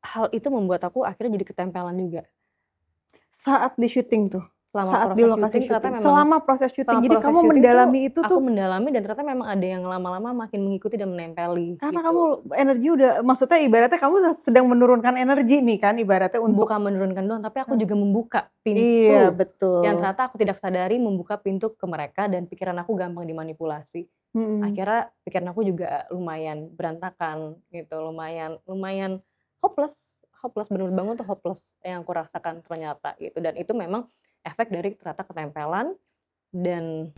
hal itu membuat aku akhirnya jadi ketempelan juga. Saat di syuting tuh? Selama Saat di proses lokasi syuting ternyata syuting? memang Selama proses syuting, selama jadi proses kamu syuting tuh mendalami itu aku tuh mendalami dan ternyata memang ada yang lama-lama makin mengikuti dan menempeli karena gitu. kamu energi udah maksudnya ibaratnya kamu sedang menurunkan energi nih kan ibaratnya untuk Bukan menurunkan doang, tapi aku juga membuka iya, pintu yang betul. ternyata aku tidak sadari membuka pintu ke mereka dan pikiran aku gampang dimanipulasi. Mhm. Akhirnya pikiran aku juga lumayan berantakan gitu, lumayan hopeless, bener bangun tuh hopeless yang aku rasakan ternyata gitu, dan itu memang efek dari ternyata ketempelan dan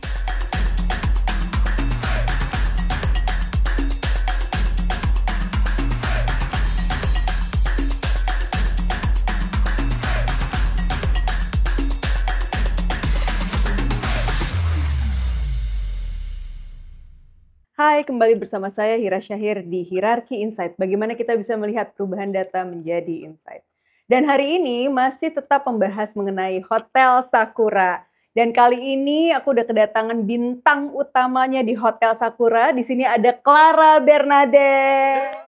Hai, kembali bersama saya Hira Syahir di Hierarchy Insight. Bagaimana kita bisa melihat perubahan data menjadi insight. Dan hari ini masih tetap membahas mengenai Hotel Sakura. Dan kali ini aku udah kedatangan bintang utamanya di Hotel Sakura. Di sini ada Clara Bernadette.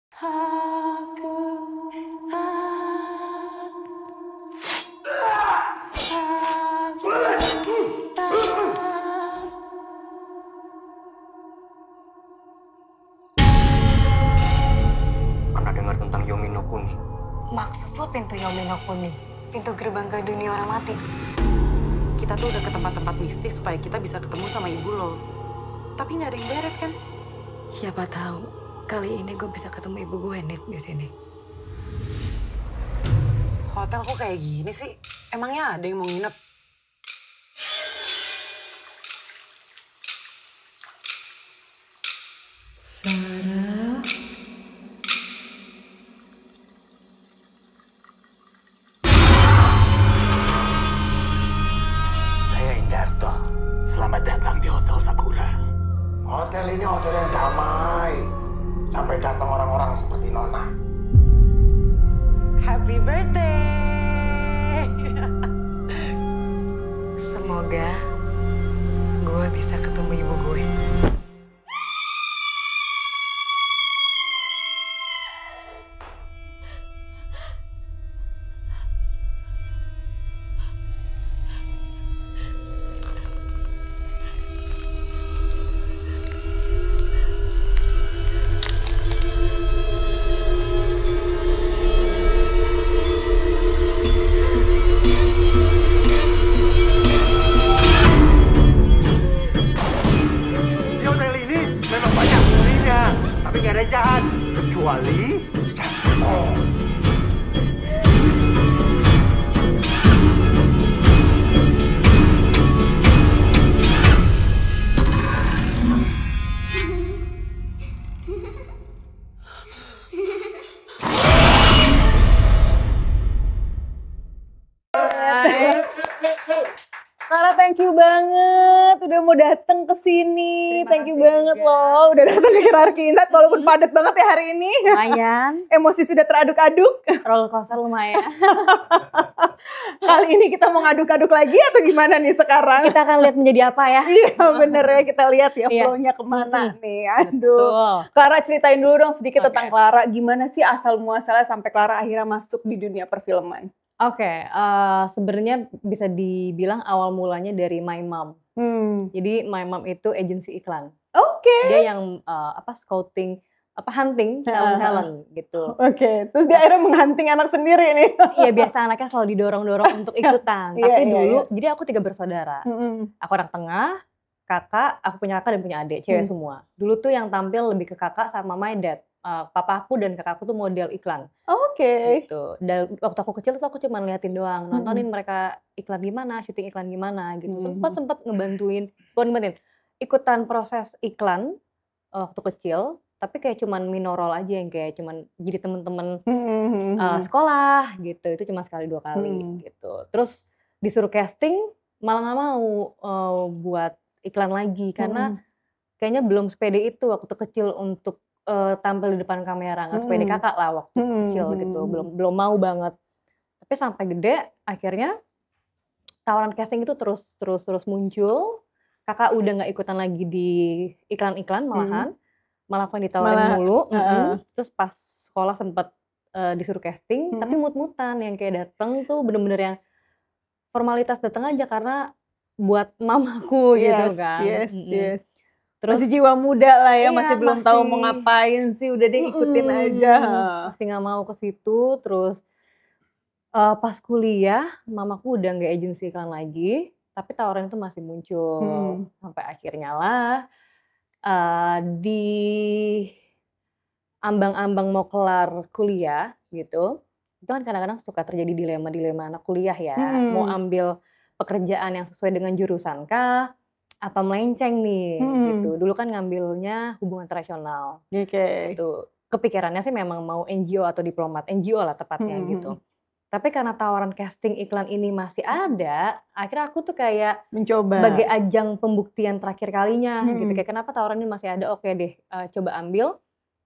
Pernah dengar tentang Yomi no Kuni? maksud lo pintu Yomi no Kuni, pintu gerbang ke dunia orang mati. Kita tuh udah ke tempat-tempat mistis supaya kita bisa ketemu sama ibu lo. Tapi nggak ada yang beres kan? Siapa tahu kali ini gue bisa ketemu ibu gue Nit di sini. Hotel kok kayak gini sih? Emangnya ada yang mau nginep? Sarah, Saya Indarto. Selamat datang di Hotel Sakura. Hotel ini hotel yang damai. Sampai datang orang-orang seperti Nona. Happy birthday! semoga gue bisa ketemu ibu gue. Di hotel ini memang banyak penghuninya, tapi nggak ada yang jahat. Kecuali Castro. Clara, thank you banget udah mau datang ke sini. Terima Thank you kasih banget juga. loh udah datang ke Hierarchy Insight walaupun padat banget ya hari ini. Lumayan, Emosi sudah teraduk-aduk. roller coaster lumayan. Kali ini kita mau ngaduk-aduk lagi atau gimana nih sekarang? Kita akan lihat menjadi apa ya. Iya bener ya, kita lihat ya Iya. flow-nya kemana nih. Aduh. Betul. Clara, ceritain dulu dong sedikit Oke. tentang Clara. Gimana sih asal muasalnya sampai Clara akhirnya masuk di dunia perfilman? Oke, sebenarnya bisa dibilang awal mulanya dari My Mom. Jadi My Mom itu agensi iklan. Oke. Dia yang scouting, hunting talent-talent gitu. Oke, terus dia akhirnya menghunting anak sendiri nih. Iya, biasa anaknya selalu didorong-dorong untuk ikutan. Iya, Tapi iya, dulu, jadi aku 3 bersaudara. Mm-mm. Aku anak tengah, kakak, aku punya kakak dan punya adik, cewek semua. Dulu tuh yang tampil lebih ke kakak sama my dad. Papa aku dan kakakku tuh model iklan Oke. gitu. Dan waktu aku kecil tuh aku cuma liatin doang, nontonin mereka iklan gimana, syuting iklan gimana gitu. Sempet ngebantuin, bukan ngebantuin, ikutan proses iklan waktu kecil, tapi kayak cuman minorol aja yang kayak cuman jadi temen-temen sekolah gitu. Itu cuma sekali 2 kali gitu. Terus disuruh casting malah nggak mau buat iklan lagi karena kayaknya belum sepede itu waktu kecil untuk tampil di depan kamera, nggak sepede kakak lah waktu kecil gitu, belum mau banget. Tapi sampai gede akhirnya tawaran casting itu terus muncul. Kakak udah nggak ikutan lagi di iklan-iklan malahan, malah aku yang ditawarin Malah, mulu. Terus pas sekolah sempet disuruh casting, tapi mut-mutan yang kayak dateng tuh bener-bener yang formalitas datang aja karena buat mamaku gitu Yes, kan. yes. Terus Masih jiwa muda lah ya, iya, masih belum tahu mau ngapain sih, udah deh ikutin aja. masih nggak mau ke situ. Terus pas kuliah, mamaku udah nggak agensi iklan lagi, tapi tawaran itu masih muncul. Sampai akhirnya lah di ambang-ambang mau kelar kuliah gitu, itu kan kadang-kadang suka terjadi dilema-dilema anak kuliah ya, mau ambil pekerjaan yang sesuai dengan jurusan kah, atau melenceng nih gitu. Dulu kan ngambilnya hubungan internasional. Gitu. Kepikirannya sih memang mau NGO atau diplomat, NGO lah tepatnya gitu. Tapi karena tawaran casting iklan ini masih ada, akhirnya aku tuh kayak mencoba sebagai ajang pembuktian terakhir kalinya gitu. Kayak kenapa tawaran ini masih ada, oke deh coba ambil.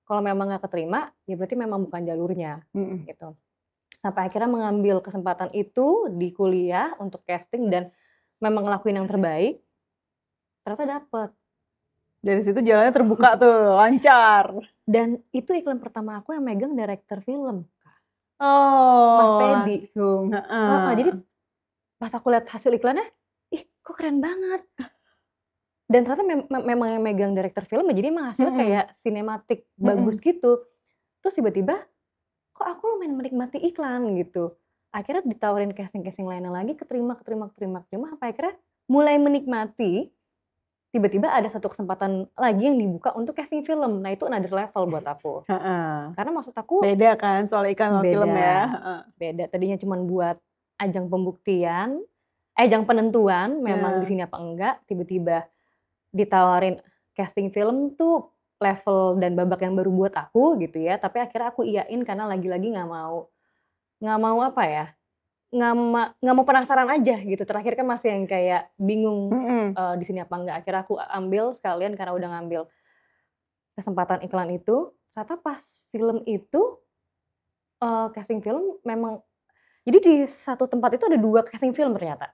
Kalau memang gak keterima, ya berarti memang bukan jalurnya gitu. Sampai akhirnya mengambil kesempatan itu di kuliah untuk casting dan memang ngelakuin yang terbaik. Ternyata dapet. Dari situ jalannya terbuka tuh, lancar. Dan itu iklan pertama aku yang megang director film. Oh, Mas Teddy. langsung. Jadi pas aku lihat hasil iklannya, ih kok keren banget. Dan ternyata memang yang megang director film, jadi emang hasilnya kayak sinematik bagus gitu. Terus tiba-tiba, kok aku lumayan menikmati iklan gitu. Akhirnya ditawarin casting-casting lainnya lagi, keterima. Sampai akhirnya mulai menikmati. Tiba-tiba ada satu kesempatan lagi yang dibuka untuk casting film. Nah itu another level buat aku. Karena maksud aku beda kan soal iklan film ya. Beda. Tadinya cuma buat ajang pembuktian, ajang penentuan memang di sini apa enggak. Tiba-tiba ditawarin casting film tuh level dan babak yang baru buat aku gitu ya. Tapi akhirnya aku iyain karena lagi-lagi nggak mau apa ya. Nggak mau penasaran aja gitu. Terakhir kan masih yang kayak bingung di sini apa enggak. Akhirnya aku ambil sekalian karena udah ngambil kesempatan iklan itu. Ternyata pas film itu casting film memang, jadi di satu tempat itu ada 2 casting film ternyata.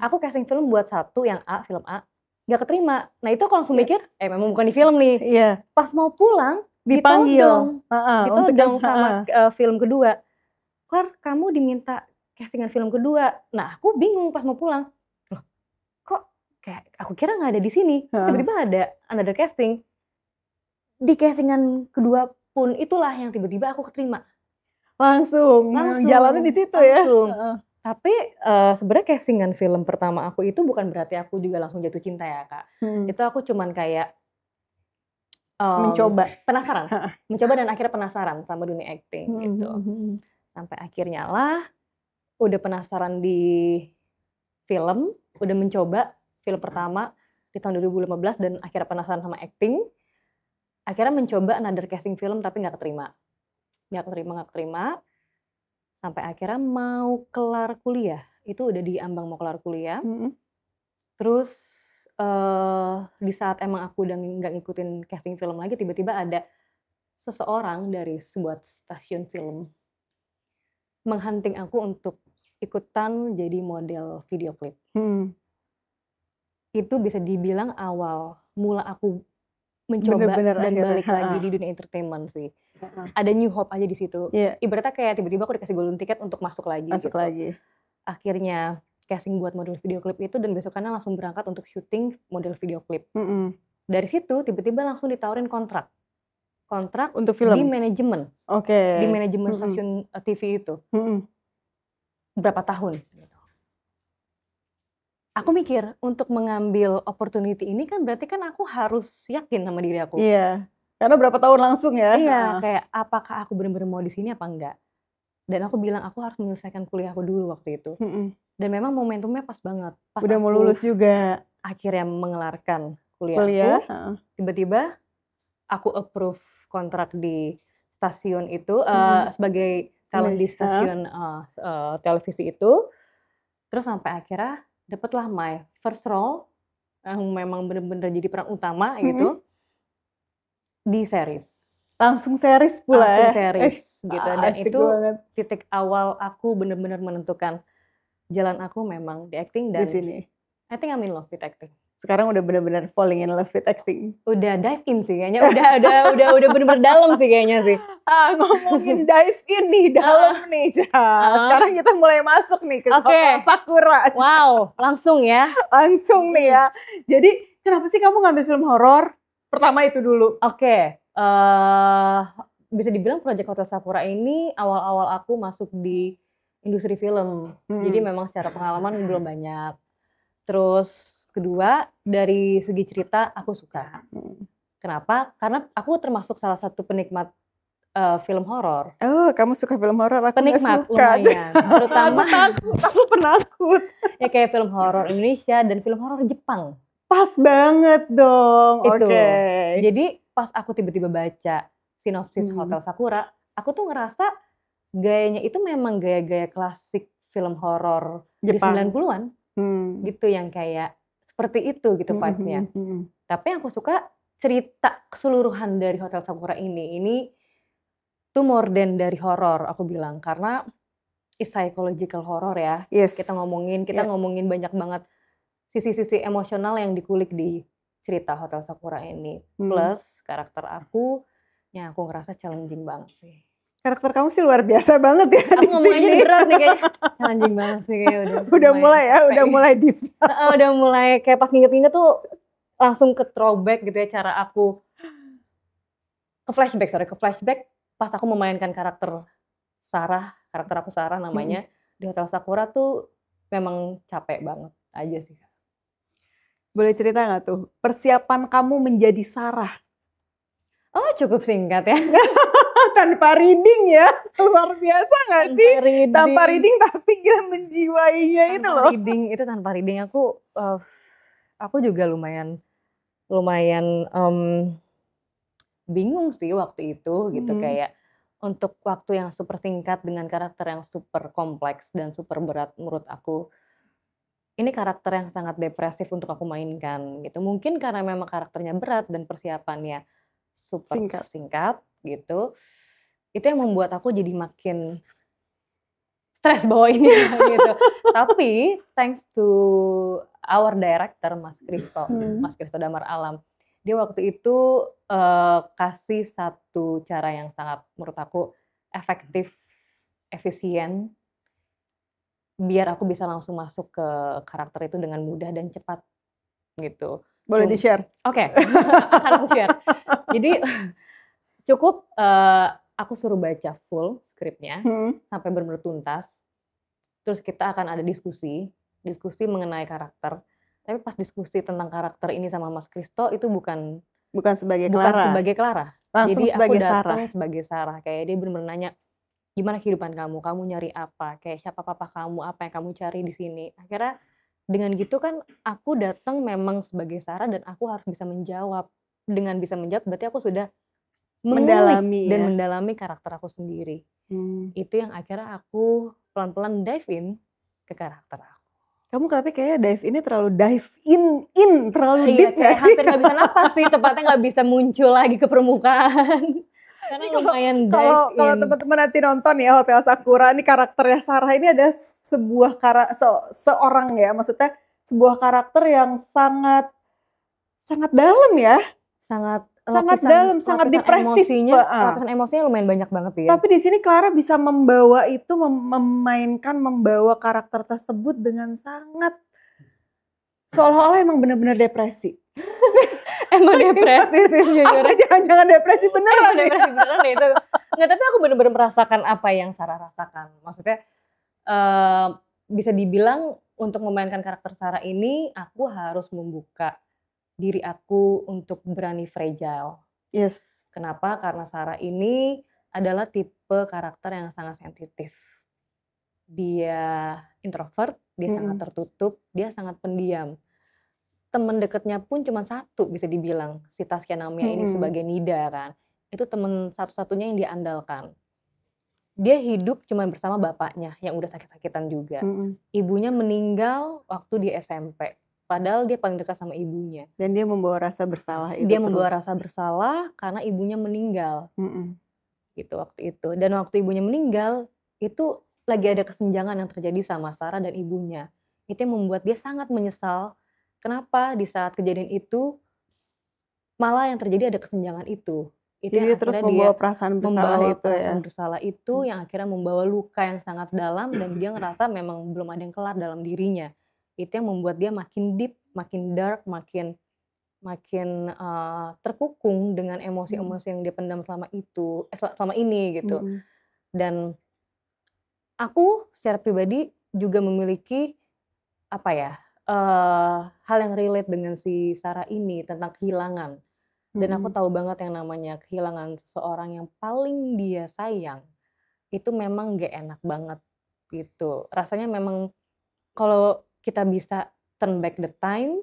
Aku casting film buat satu yang A, film A, nggak keterima. Nah itu aku langsung mikir, memang bukan di film nih. Pas mau pulang dipanggil ditodong sama film kedua. Klar, kamu diminta castingan film kedua. Nah aku bingung pas mau pulang. Loh, kok kayak aku kira nggak ada di sini. Tiba-tiba ada another casting. Di castingan kedua pun itulah yang tiba-tiba aku keterima. Langsung jalannya di situ ya. Tapi sebenarnya castingan film pertama aku itu bukan berarti aku juga langsung jatuh cinta ya Kak. Itu aku cuman kayak mencoba dan akhirnya penasaran sama dunia acting gitu. Sampai akhirnya lah udah penasaran di film, udah mencoba film pertama di tahun 2015 dan akhirnya penasaran sama acting. Akhirnya mencoba another casting film tapi nggak keterima. Sampai akhirnya mau kelar kuliah, itu udah diambang mau kelar kuliah. Terus di saat emang aku udah nggak ngikutin casting film lagi, tiba-tiba ada seseorang dari sebuah stasiun film menghunting aku untuk ikutan jadi model video klip. Itu bisa dibilang awal mula aku mencoba dan balik lagi di dunia entertainment sih. Ada new hope aja di situ. Ibaratnya kayak tiba-tiba aku dikasih golden ticket untuk masuk lagi. Akhirnya casting buat model video klip itu dan besokannya langsung berangkat untuk syuting model video klip. Dari situ tiba-tiba langsung ditawarin kontrak untuk film di manajemen. Di manajemen stasiun TV itu. Berapa tahun? Aku mikir untuk mengambil opportunity ini kan berarti kan aku harus yakin sama diri aku. Iya. Karena berapa tahun langsung ya. Iya, kayak apakah aku benar-benar mau di sini apa enggak. Dan aku bilang aku harus menyelesaikan kuliah aku dulu waktu itu. Dan memang momentumnya pas banget. Pas udah mau lulus juga. Akhirnya mengelarkan kuliahku. Tiba-tiba aku approve kontrak di stasiun itu sebagai talent di stasiun televisi itu. Terus sampai akhirnya dapatlah my first role yang memang benar-benar jadi peran utama gitu di series. Langsung series pula langsung series gitu. Dan itu titik awal aku benar-benar menentukan jalan aku memang di acting dan di sini. I think I'm in love with acting. Sekarang udah benar-benar falling in love with acting. Udah dive in sih kayaknya, udah bener-bener dalam sih kayaknya sih. Ngomongin dive in nih, dalam nih, sekarang kita mulai masuk nih ke Hotel Sakura. Wow, langsung ya. Langsung nih ya. Jadi kenapa sih kamu ngambil film horor? Pertama itu dulu. Bisa dibilang proyek Hotel Sakura ini awal-awal aku masuk di industri film. Jadi memang secara pengalaman belum banyak. Terus kedua, dari segi cerita aku suka. Kenapa? Karena aku termasuk salah satu penikmat film horor. Oh, kamu suka film horor? Aku Penikmat gak suka. lumayan. Terutama aku penakut. Ya kayak film horor Indonesia dan film horor Jepang. Pas banget dong. Itu. Oke. Jadi pas aku tiba-tiba baca sinopsis Hotel Sakura, aku tuh ngerasa gayanya itu memang gaya-gaya klasik film horor di 90-an. Gitu yang kayak seperti itu gitu vibe-nya. Tapi yang aku suka cerita keseluruhan dari Hotel Sakura ini tuh more than dari horor aku bilang, karena is psychological horror ya. Yes. Kita ngomongin banyak banget sisi-sisi emosional yang dikulik di cerita Hotel Sakura ini. Plus karakter aku yang aku ngerasa challenging banget sih. Karakter kamu sih luar biasa banget ya. Aku ngomong aja berat nih kayaknya. Challenging banget sih kayaknya udah mulai ya, udah mulai deep. Udah mulai kayak pas nginget-nginget tuh langsung ke throwback gitu ya, cara aku ke flashback pas aku memainkan karakter aku Sarah namanya di Hotel Sakura tuh memang capek banget aja sih. Boleh cerita nggak tuh persiapan kamu menjadi Sarah? Oh, cukup singkat ya. Tanpa reading ya, luar biasa nggak sih? Tanpa reading tapi gila menjiwainya itu loh. Tanpa reading aku juga lumayan bingung sih waktu itu gitu, kayak untuk waktu yang super singkat dengan karakter yang super kompleks dan super berat menurut aku. Ini karakter yang sangat depresif untuk aku mainkan gitu. Mungkin karena memang karakternya berat dan persiapannya super singkat gitu. Itu yang membuat aku jadi makin stres bawa ini gitu. Tapi thanks to our director Mas Christo Damar Alam. Dia waktu itu kasih satu cara yang sangat menurut aku efektif, efisien, biar aku bisa langsung masuk ke karakter itu dengan mudah dan cepat gitu. Boleh di-share? Oke, akan aku share. Jadi cukup aku suruh baca full skripnya sampai benar-benar tuntas. Terus kita akan ada diskusi mengenai karakter. Tapi pas diskusi tentang karakter ini sama Mas Christo itu bukan sebagai Clara. Langsung jadi sebagai aku datang sebagai Sarah. Kayak dia benar-benar nanya, gimana kehidupan kamu nyari apa, kayak siapa papa kamu, apa yang kamu cari di sini. Akhirnya dengan gitu kan aku datang memang sebagai Sarah dan aku harus bisa menjawab. Dengan bisa menjawab berarti aku sudah mendalami karakter aku sendiri. Itu yang akhirnya aku pelan-pelan dive in ke karakter aku. Kamu tapi kayaknya dive ini terlalu terlalu deep kayak hampir gak bisa napas sih, tepatnya gak bisa muncul lagi ke permukaan. Karena lumayan dive in. Kalau teman-teman nanti nonton ya Hotel Sakura, ini karakternya Sarah ini ada sebuah seorang ya, maksudnya sebuah karakter yang sangat dalam ya. Sangat dalam, sangat depresif. Lapisan emosinya lumayan banyak banget ya. Tapi di sini Clara bisa membawa karakter tersebut dengan sangat seolah-olah emang benar-benar depresi. Emang depresi sih jujur. Jangan depresi beneran. Depresi beneran ya itu. Nggak, tapi aku benar-benar merasakan apa yang Sarah rasakan. Maksudnya bisa dibilang untuk memainkan karakter Sarah ini aku harus membuka diri aku untuk berani fragile. Yes. Kenapa? Karena Sarah ini adalah tipe karakter yang sangat sensitif. Dia introvert, dia sangat tertutup, dia sangat pendiam. Teman dekatnya pun cuma satu bisa dibilang, si Taskia Namia ini sebagai Nida kan. Itu teman satu-satunya yang diandalkan. Dia hidup cuma bersama bapaknya yang udah sakit-sakitan juga. Ibunya meninggal waktu di SMP. Padahal dia paling dekat sama ibunya. Dan dia membawa rasa bersalah itu membawa rasa bersalah karena ibunya meninggal. Gitu waktu itu. Dan waktu ibunya meninggal, itu lagi ada kesenjangan yang terjadi sama Sarah dan ibunya. Itu yang membuat dia sangat menyesal kenapa di saat kejadian itu malah yang terjadi ada kesenjangan itu. Itu Jadi yang dia terus akhirnya dia membawa perasaan bersalah membawa itu ya. perasaan bersalah itu yang akhirnya membawa luka yang sangat dalam dan dia ngerasa memang belum ada yang kelar dalam dirinya. Itu yang membuat dia makin deep, makin dark, makin makin terkukung dengan Mhm. emosi-emosi yang dia pendam selama itu, selama ini gitu. Mhm. Dan aku secara pribadi juga memiliki apa ya, hal yang relate dengan si Sarah ini tentang kehilangan. Dan aku Mhm. tahu banget yang namanya kehilangan seseorang yang paling dia sayang, itu memang gak enak banget gitu. Rasanya memang kalau kita bisa turn back the time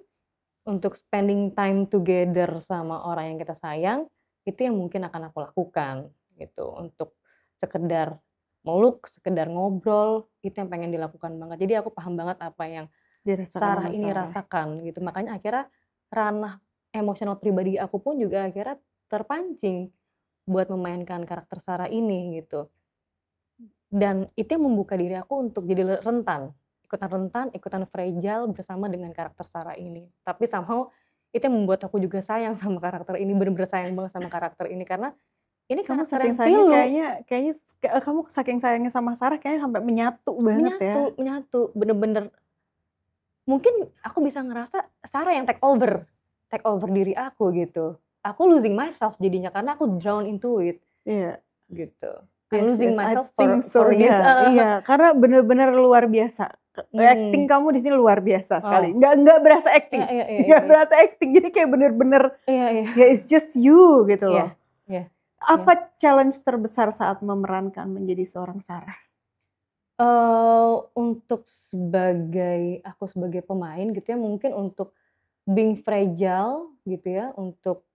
untuk spending time together sama orang yang kita sayang, itu yang mungkin akan aku lakukan gitu. Untuk sekedar meluk, sekedar ngobrol, itu yang pengen dilakukan banget. Jadi aku paham banget apa yang Dirasakan Sarah sama ini Sarah. rasakan gitu. Makanya akhirnya ranah emosional pribadi aku pun juga akhirnya terpancing buat memainkan karakter Sarah ini gitu. Dan itu yang membuka diri aku untuk jadi rentan, ikutan fragile bersama dengan karakter Sarah ini. Tapi somehow itu yang membuat aku juga sayang sama karakter ini, bener-bener sayang banget sama karakter ini karena ini Kamu karakter saking yang sayangnya pilu, kayaknya kamu saking sayangnya sama Sarah kayaknya sampai menyatu banget ya. menyatu, bener-bener mungkin aku bisa ngerasa Sarah yang take over diri aku gitu. Aku losing myself jadinya karena aku drown into it Iya. gitu. I'm Yes, losing yes, I myself think so, for this. iya, iya, karena bener-bener luar biasa. Acting Mhm. kamu di sini luar biasa sekali. Oh. Nggak berasa acting, Iya, nggak berasa acting. Jadi kayak bener-bener iya. ya it's just you gitu Iya, loh. iya. Apa challenge terbesar saat memerankan menjadi seorang Sarah? Untuk aku sebagai pemain gitu ya, mungkin untuk being fragile gitu ya, untuk,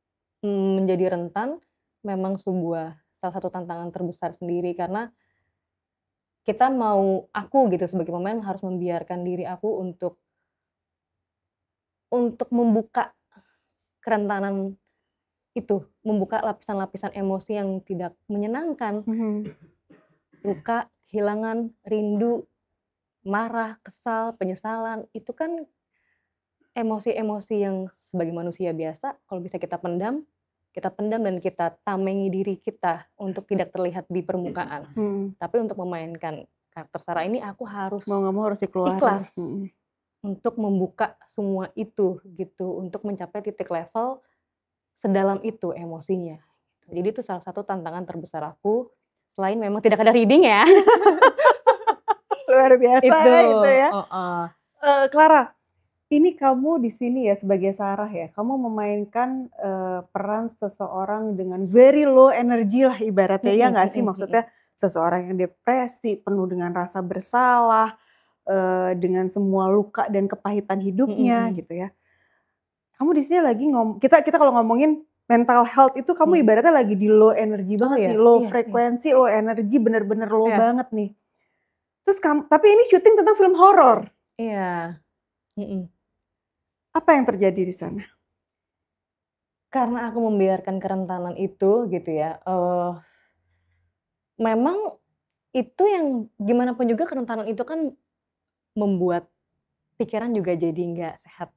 menjadi rentan, memang salah satu tantangan terbesar sendiri karena aku gitu sebagai pemain harus membiarkan diri aku untuk membuka kerentanan itu, membuka lapisan-lapisan emosi yang tidak menyenangkan, Mhm. luka, kehilangan, rindu, marah, kesal, penyesalan, itu kan emosi-emosi yang sebagai manusia biasa kalau bisa kita pendam dan kita tamengi diri kita untuk tidak terlihat di permukaan. Tapi untuk memainkan karakter Sarah ini aku harus Mau nggak mau harus dikeluarin. ikhlas untuk membuka semua itu gitu, untuk mencapai titik level sedalam itu emosinya. Jadi itu salah satu tantangan terbesar aku, selain memang tidak ada reading ya. Luar biasa Itu, itu ya. heeh. Clara, ini kamu di sini ya sebagai Sarah ya, kamu memainkan peran seseorang dengan very low energy lah ibaratnya, ya nggak sih? Maksudnya seseorang yang depresi, penuh dengan rasa bersalah, dengan semua luka dan kepahitan hidupnya gitu ya. Kamu di sini lagi kita kalau ngomongin mental health itu kamu ibaratnya lagi di low energy banget nih, low frekuensi, low energy, bener-bener low banget nih. Terus tapi ini syuting tentang film horor. Iya. Apa yang terjadi di sana? Karena aku membiarkan kerentanan itu gitu ya, memang itu yang gimana pun juga kerentanan itu kan membuat pikiran juga jadi nggak sehat.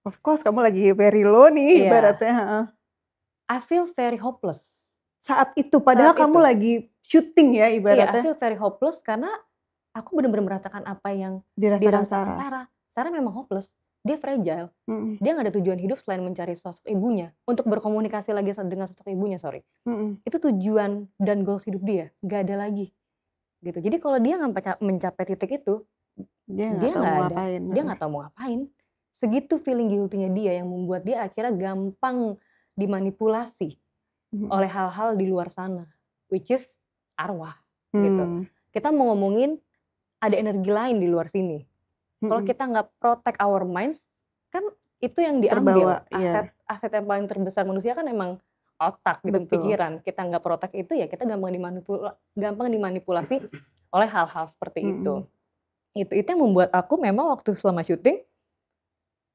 Of course kamu lagi very low nih ibaratnya. I feel very hopeless. Saat itu padahal kamu lagi syuting ya ibaratnya. Iya, I feel very hopeless karena aku benar-benar merasakan apa yang dirasakan Sarah. Sarah memang hopeless, dia fragile. Dia nggak ada tujuan hidup selain mencari sosok ibunya, untuk berkomunikasi lagi dengan sosok ibunya, Itu tujuan dan goals hidup dia, nggak ada lagi. Gitu. Jadi kalau dia nggak mencapai titik itu, dia nggak tahu mau ngapain. Segitu feeling guilty-nya dia yang membuat dia akhirnya gampang dimanipulasi oleh hal-hal di luar sana, which is arwah. Gitu. Kita mau ngomongin ada energi lain di luar sini. Kalau kita nggak protect our minds, kan itu yang diambil. Aset yang paling terbesar manusia kan emang otak gitu, pikiran. Kita nggak protect itu ya kita gampang dimanipulasi oleh hal-hal seperti itu. Itu yang membuat aku memang waktu selama syuting,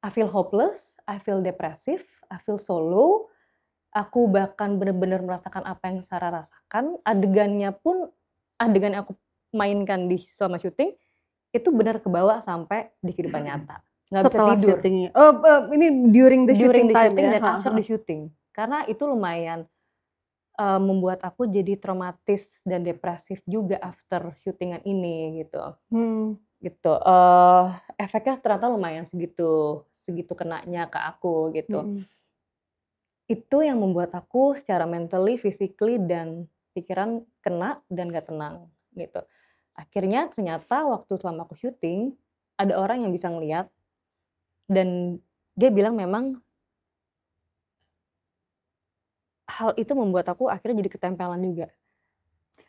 I feel hopeless, I feel depressive, I feel so low. Aku bahkan benar-benar merasakan apa yang Sarah rasakan. Adegan yang aku mainkan selama syuting, itu benar kebawa sampai di kehidupan nyata. nggak bisa Setelah tidur. syutingnya. Oh, ini during the During shooting the time shooting ya? dan after the shooting. Karena itu lumayan membuat aku jadi traumatis dan depresif juga after syutingan ini gitu. Gitu. Efeknya ternyata lumayan segitu kenanya ke aku gitu. Itu yang membuat aku secara mentally, physically dan pikiran kena dan gak tenang gitu. Akhirnya ternyata waktu selama aku syuting ada orang yang bisa ngeliat dan dia bilang memang hal itu membuat aku akhirnya jadi ketempelan juga.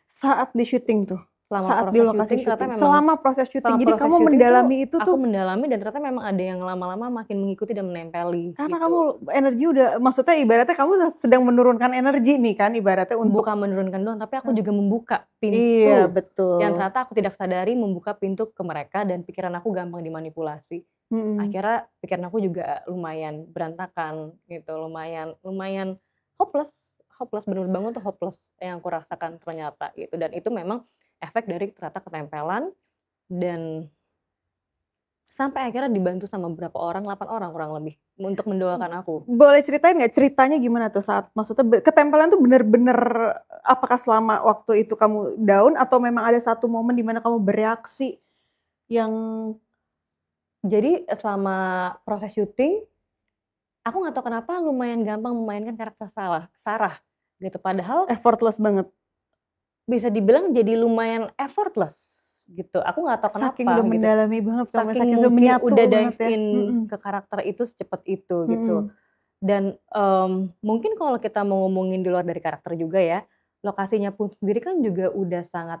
Saat di syuting tuh? Selama Saat di proses lokasi syuting ternyata syuting? memang Selama proses syuting? selama Jadi proses kamu syuting tuh mendalami itu aku tuh mendalami dan ternyata memang ada yang lama-lama makin mengikuti dan menempeli karena gitu. kamu energi udah, maksudnya ibaratnya kamu sedang menurunkan energi nih kan ibaratnya untuk Bukan menurunkan doang, tapi aku juga membuka Iya, pintu betul. yang ternyata aku tidak sadari membuka pintu ke mereka dan pikiran aku gampang dimanipulasi. Akhirnya pikiran aku juga lumayan berantakan gitu, lumayan hopeless, bener-bener bangun tuh hopeless yang aku rasakan ternyata gitu. Dan itu memang efek dari ternyata ketempelan dan sampai akhirnya dibantu sama beberapa orang, 8 orang kurang lebih untuk mendoakan aku. Boleh ceritain nggak ceritanya gimana tuh saat maksudnya ketempelan tuh bener-bener apakah selama waktu itu kamu down atau memang ada satu momen di mana kamu bereaksi yang Jadi selama proses syuting, aku nggak tahu kenapa lumayan gampang memainkan karakter Sarah gitu. Padahal effortless banget? bisa dibilang jadi lumayan effortless gitu. Aku nggak tahu kenapa Saking udah gitu. mendalami banget kamu, Saking saking udah mungkin menyatu udah banget dive ya? in ke karakter itu secepat itu gitu. Dan mungkin kalau kita mau ngomongin di luar dari karakter juga ya, lokasinya pun sendiri kan juga udah sangat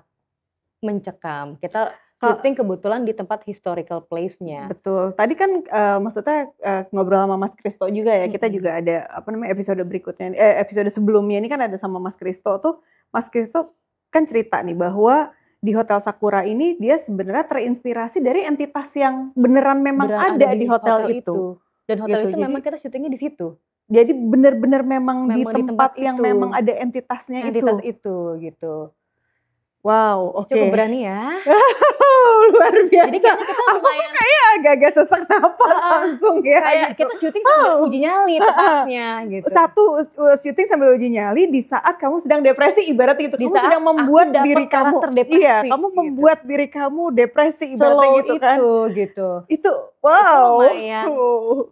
mencekam. Kita syuting kebetulan di tempat historical place-nya. Betul. Tadi kan maksudnya ngobrol sama Mas Kristo juga ya. Kita juga ada apa namanya episode berikutnya, episode sebelumnya ini kan ada sama Mas Kristo tuh. Mas Kristo kan cerita nih bahwa di Hotel Sakura ini dia sebenarnya terinspirasi dari entitas yang beneran memang ada di hotel itu. Dan hotel gitu. itu memang kita syutingnya di situ. Jadi bener-bener memang di Memang tempat yang itu. memang ada entitasnya Entitas itu. gitu. Wow, oke. Cukup berani ya. Luar biasa. Jadi kayaknya kita Aku tuh kayak agak-agak sesak napas langsung ya. Kayak gitu. kita syuting sambil uji nyali tepatnya gitu. Satu syuting sambil uji nyali di saat kamu sedang depresi ibarat itu. Di Kamu saat sedang membuat aku diri dapet kamu karakter depresi, iya, kamu gitu. membuat diri kamu depresi ibaratnya Slow gitu kan. itu gitu. Itu wow. lumayan.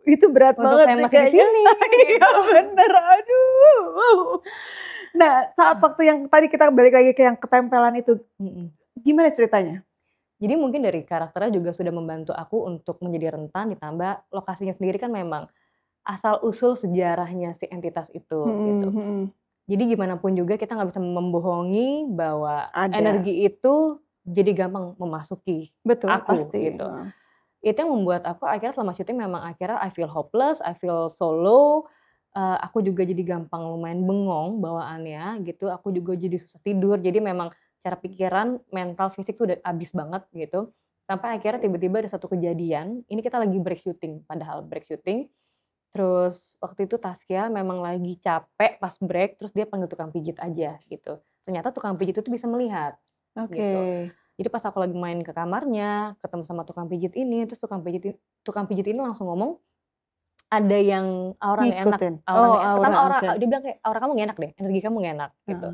Itu berat Untuk banget saya sih masih di kayaknya. sini, Iya bener, aduh. Nah, saat waktu yang tadi kita balik lagi ke yang ketempelan itu, gimana ceritanya? Jadi mungkin dari karakternya juga sudah membantu aku untuk menjadi rentan, ditambah lokasinya sendiri kan memang asal usul sejarahnya si entitas itu gitu. Jadi gimana pun juga kita nggak bisa membohongi bahwa Ada. energi itu jadi gampang memasuki Betul, aku pasti. gitu. Itu yang membuat aku akhirnya selama syuting memang akhirnya I feel hopeless, I feel so low. Aku juga jadi gampang lumayan bengong bawaannya gitu. Aku juga jadi susah tidur. Jadi memang cara pikiran, mental, fisik tuh udah abis banget gitu. Sampai akhirnya tiba-tiba ada satu kejadian. Ini kita lagi break syuting, padahal break syuting. Terus waktu itu Taskia memang lagi capek pas break, terus dia panggil tukang pijit aja gitu. Ternyata tukang pijit itu bisa melihat. Oke. Gitu. Jadi pas aku lagi main ke kamarnya, ketemu sama tukang pijit ini, terus tukang pijit ini langsung ngomong, ada yang aura nggak enak. Ngikutin. Pertama oke. dia bilang kayak aura kamu nggak enak deh, energi kamu nggak enak gitu.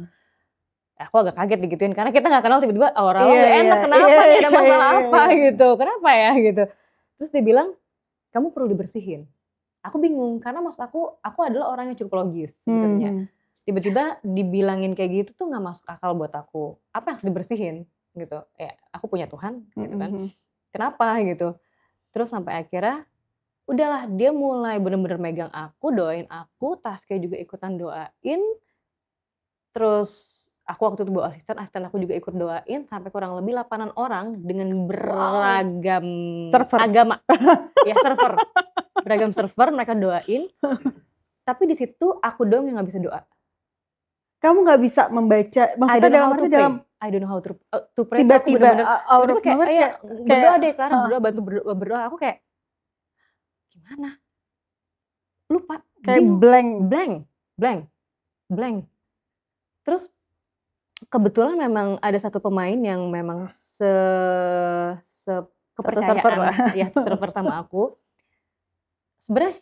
Aku agak kaget digituin karena kita nggak kenal, tiba-tiba aura lo nggak enak, kenapa nih, ada masalah apa gitu, kenapa ya gitu. Terus dia bilang kamu perlu dibersihin. Aku bingung karena maksud aku adalah orang yang cukup logis sebenarnya. Tiba-tiba dibilangin kayak gitu tuh nggak masuk akal buat aku. Apa yang harus dibersihin gitu? Ya aku punya Tuhan gitu kan. Kenapa gitu? Terus sampai akhirnya udahlah dia mulai bener-bener megang aku, doain aku, Taskia juga ikutan doain. Terus aku waktu itu bawa asisten aku juga ikut doain sampai kurang lebih 8 orang dengan beragam agama. Ya server. Beragam server mereka doain. Tapi di situ aku doang yang nggak bisa doa. Kamu nggak bisa membaca, maksudnya dalam arti dalam I don't know how to pray. tiba-tiba out of nowhere kayak berdoa deh, Clara bantu berdoa. Aku kayak gimana? Lupa. Kayak blank. Terus kebetulan memang ada satu pemain yang memang kepercayaan server lah. ya server sama aku. sebenarnya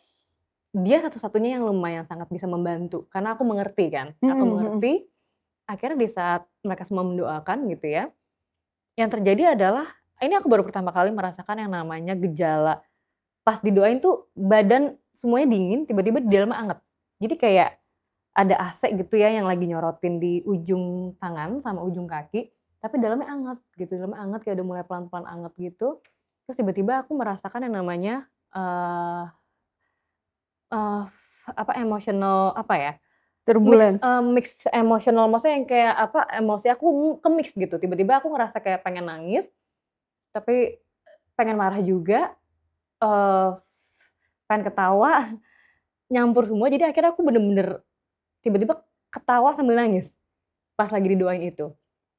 dia satu-satunya yang lumayan sangat bisa membantu, karena aku mengerti kan, aku mengerti. Akhirnya di saat mereka semua mendoakan gitu ya, yang terjadi adalah ini aku baru pertama kali merasakan yang namanya gejala pas didoain tuh badan semuanya dingin, tiba-tiba di dalamnya anget. Jadi kayak ada AC gitu ya yang lagi nyorotin di ujung tangan sama ujung kaki, tapi dalamnya anget gitu, dalamnya anget kayak udah mulai pelan-pelan anget gitu. Terus tiba-tiba aku merasakan yang namanya emotional apa ya, Turbulence. mix emosional, maksudnya yang kayak apa, emosi aku ke-mix gitu. Tiba-tiba aku ngerasa kayak pengen nangis, tapi pengen marah juga, pengen ketawa, nyampur semua. Jadi akhirnya aku bener-bener tiba-tiba ketawa sambil nangis pas lagi didoain itu.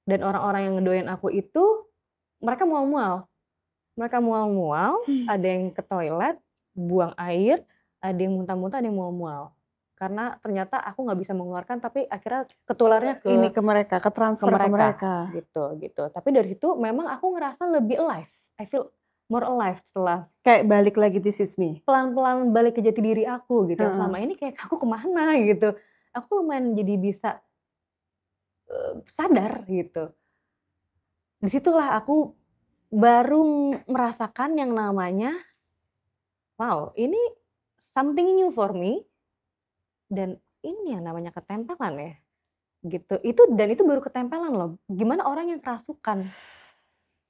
Dan orang-orang yang ngedoain aku itu mereka mual-mual. Mereka mual-mual, ada yang ke toilet, buang air, ada yang muntah-muntah, ada yang mual-mual. Karena ternyata aku nggak bisa mengeluarkan, tapi akhirnya ketularnya Ini ke mereka, ke transfer ke mereka. gitu. Tapi dari situ memang aku ngerasa lebih alive. I feel more alive setelah Kayak balik lagi This Is Me. pelan-pelan balik ke jati diri aku gitu. Selama ini kayak aku kemana gitu. Aku lumayan jadi bisa sadar gitu. Disitulah aku baru merasakan yang namanya, wow, ini something new for me. Dan ini yang namanya ketempelan ya, gitu. Itu baru ketempelan loh. Gimana orang yang kerasukan?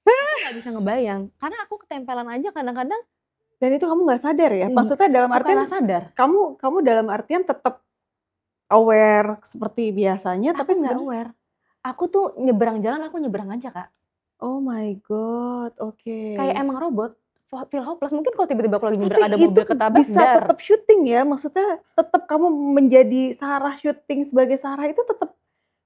Aku nggak bisa ngebayang. Karena aku ketempelan aja kadang-kadang. Dan itu kamu nggak sadar ya? Maksudnya dalam artian sadar. Kamu dalam artian tetap aware seperti biasanya, tapi nggak aware. Aku tuh nyebrang jalan, aku nyebrang aja Kak. Oh my God, oke. Kayak emang robot. Feel hopeless. Mungkin kalau tiba-tiba aku lagi nyebrang ada mobil ketabrak, bisa tetap syuting ya, maksudnya tetap kamu menjadi Sarah, syuting sebagai Sarah itu tetap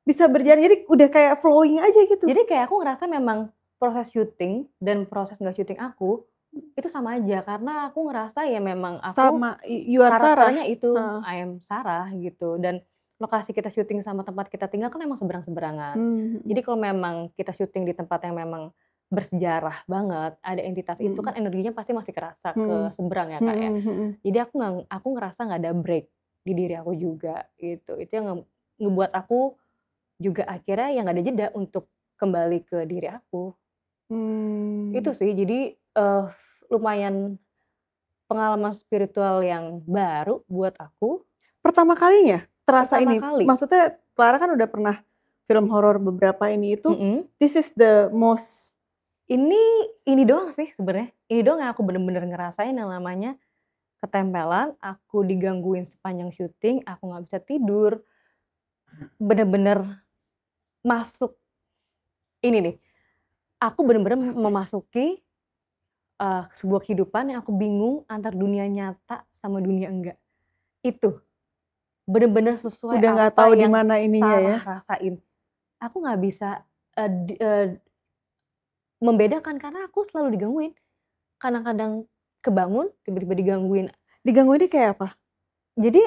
bisa berjalan, jadi udah kayak flowing aja gitu. Jadi kayak aku ngerasa memang proses syuting dan proses nggak syuting aku itu sama aja, karena aku ngerasa ya memang aku sama you are Sarah. Karakternya itu I am Sarah gitu, dan lokasi kita syuting sama tempat kita tinggal kan emang seberang-seberangan. Jadi kalau memang kita syuting di tempat yang memang bersejarah banget, ada entitas itu kan energinya pasti masih kerasa ke seberang ya Kak ya. Jadi aku ngerasa nggak ada break di diri aku juga gitu. Itu yang ngebuat aku juga akhirnya yang nggak ada jeda untuk kembali ke diri aku. Itu sih, jadi lumayan pengalaman spiritual yang baru buat aku. Pertama kalinya terasa Pertama ini, kali. Maksudnya Clara kan udah pernah film horor beberapa ini itu, this is the most. Ini doang sih sebenarnya. Ini doang yang aku bener-bener ngerasain yang namanya ketempelan, aku digangguin sepanjang syuting, aku nggak bisa tidur. Bener-bener masuk ini nih. Aku bener-bener memasuki sebuah kehidupan yang aku bingung antar dunia nyata sama dunia enggak. Itu bener-bener sesuai Udah nggak apa tahu di yang mana ininya ya. Sarah rasain. Aku nggak bisa membedakan karena aku selalu digangguin. Kadang-kadang kebangun, tiba-tiba digangguin. Digangguinnya kayak apa? Jadi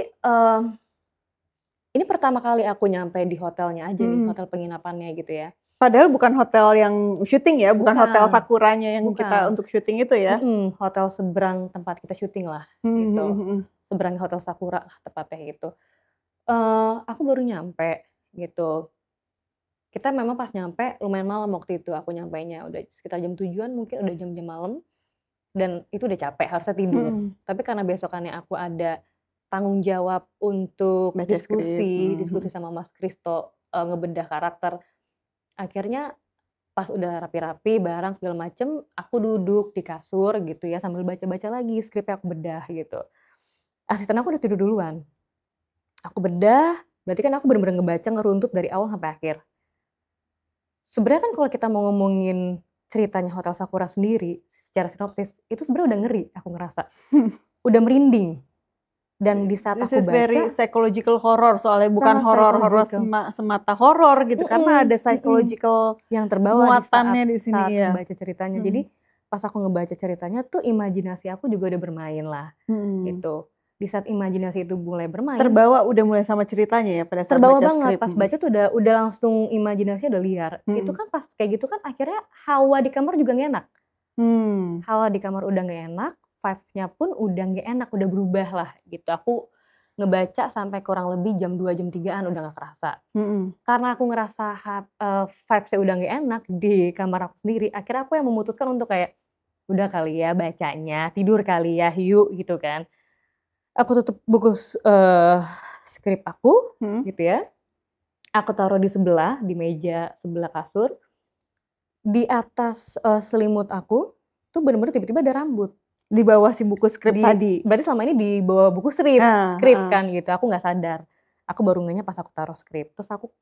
ini pertama kali aku nyampe di hotelnya aja nih, hotel penginapannya gitu ya. Padahal bukan hotel yang syuting ya, bukan hotel Sakuranya yang Bukan. kita untuk syuting itu ya. Hotel seberang tempat kita syuting lah gitu. Seberang hotel Sakura lah tepatnya gitu. Aku baru nyampe gitu. Kita memang pas nyampe lumayan malam waktu itu, aku nyampainya udah sekitar jam 7-an, mungkin udah jam-jam malam. Dan itu udah capek, harusnya tidur. Tapi karena besokannya aku ada tanggung jawab untuk Baca diskusi sama Mas Kristo, ngebedah karakter. Akhirnya pas udah rapi-rapi, barang segala macem, aku duduk di kasur gitu ya sambil baca-baca lagi skripnya aku bedah gitu. Asisten aku udah tidur duluan. Aku bedah, berarti kan aku bener-bener ngebaca, ngeruntut dari awal sampai akhir. Sebenarnya kan kalau kita mau ngomongin ceritanya Hotel Sakura sendiri secara sinopsis, itu sebenarnya udah ngeri aku ngerasa. Udah merinding. Dan di saat This aku is very baca, psychological horror, soalnya bukan sangat horor-horor psychological. semata horor gitu, karena ada psychological yang terbawa muatannya di sini saat ya. ngebaca ceritanya. Jadi pas aku ngebaca ceritanya tuh imajinasi aku juga udah bermain lah gitu. Di saat imajinasi itu mulai bermain, Terbawa udah mulai sama ceritanya ya pada saat terbawa baca banget. skrip. Pas baca tuh udah langsung imajinasinya udah liar. Itu kan pas kayak gitu kan akhirnya hawa di kamar juga gak enak. Hawa di kamar udah gak enak, vibes-nya pun udah nggak enak, udah berubah lah gitu. Aku ngebaca sampai kurang lebih jam 2, jam 3-an udah nggak kerasa. Karena aku ngerasa vibes-nya udah nggak enak di kamar aku sendiri, akhirnya aku yang memutuskan untuk kayak, udah kali ya bacanya, tidur kali ya, yuk gitu kan. Aku tutup buku skrip aku gitu ya. Aku taruh di sebelah, di meja sebelah kasur. Di atas selimut aku tuh bener-bener tiba-tiba ada rambut. Di bawah si buku skrip tadi? Berarti selama ini di bawah buku skrip kan gitu, aku gak sadar. Aku baru ngehnya pas aku taruh skrip, terus aku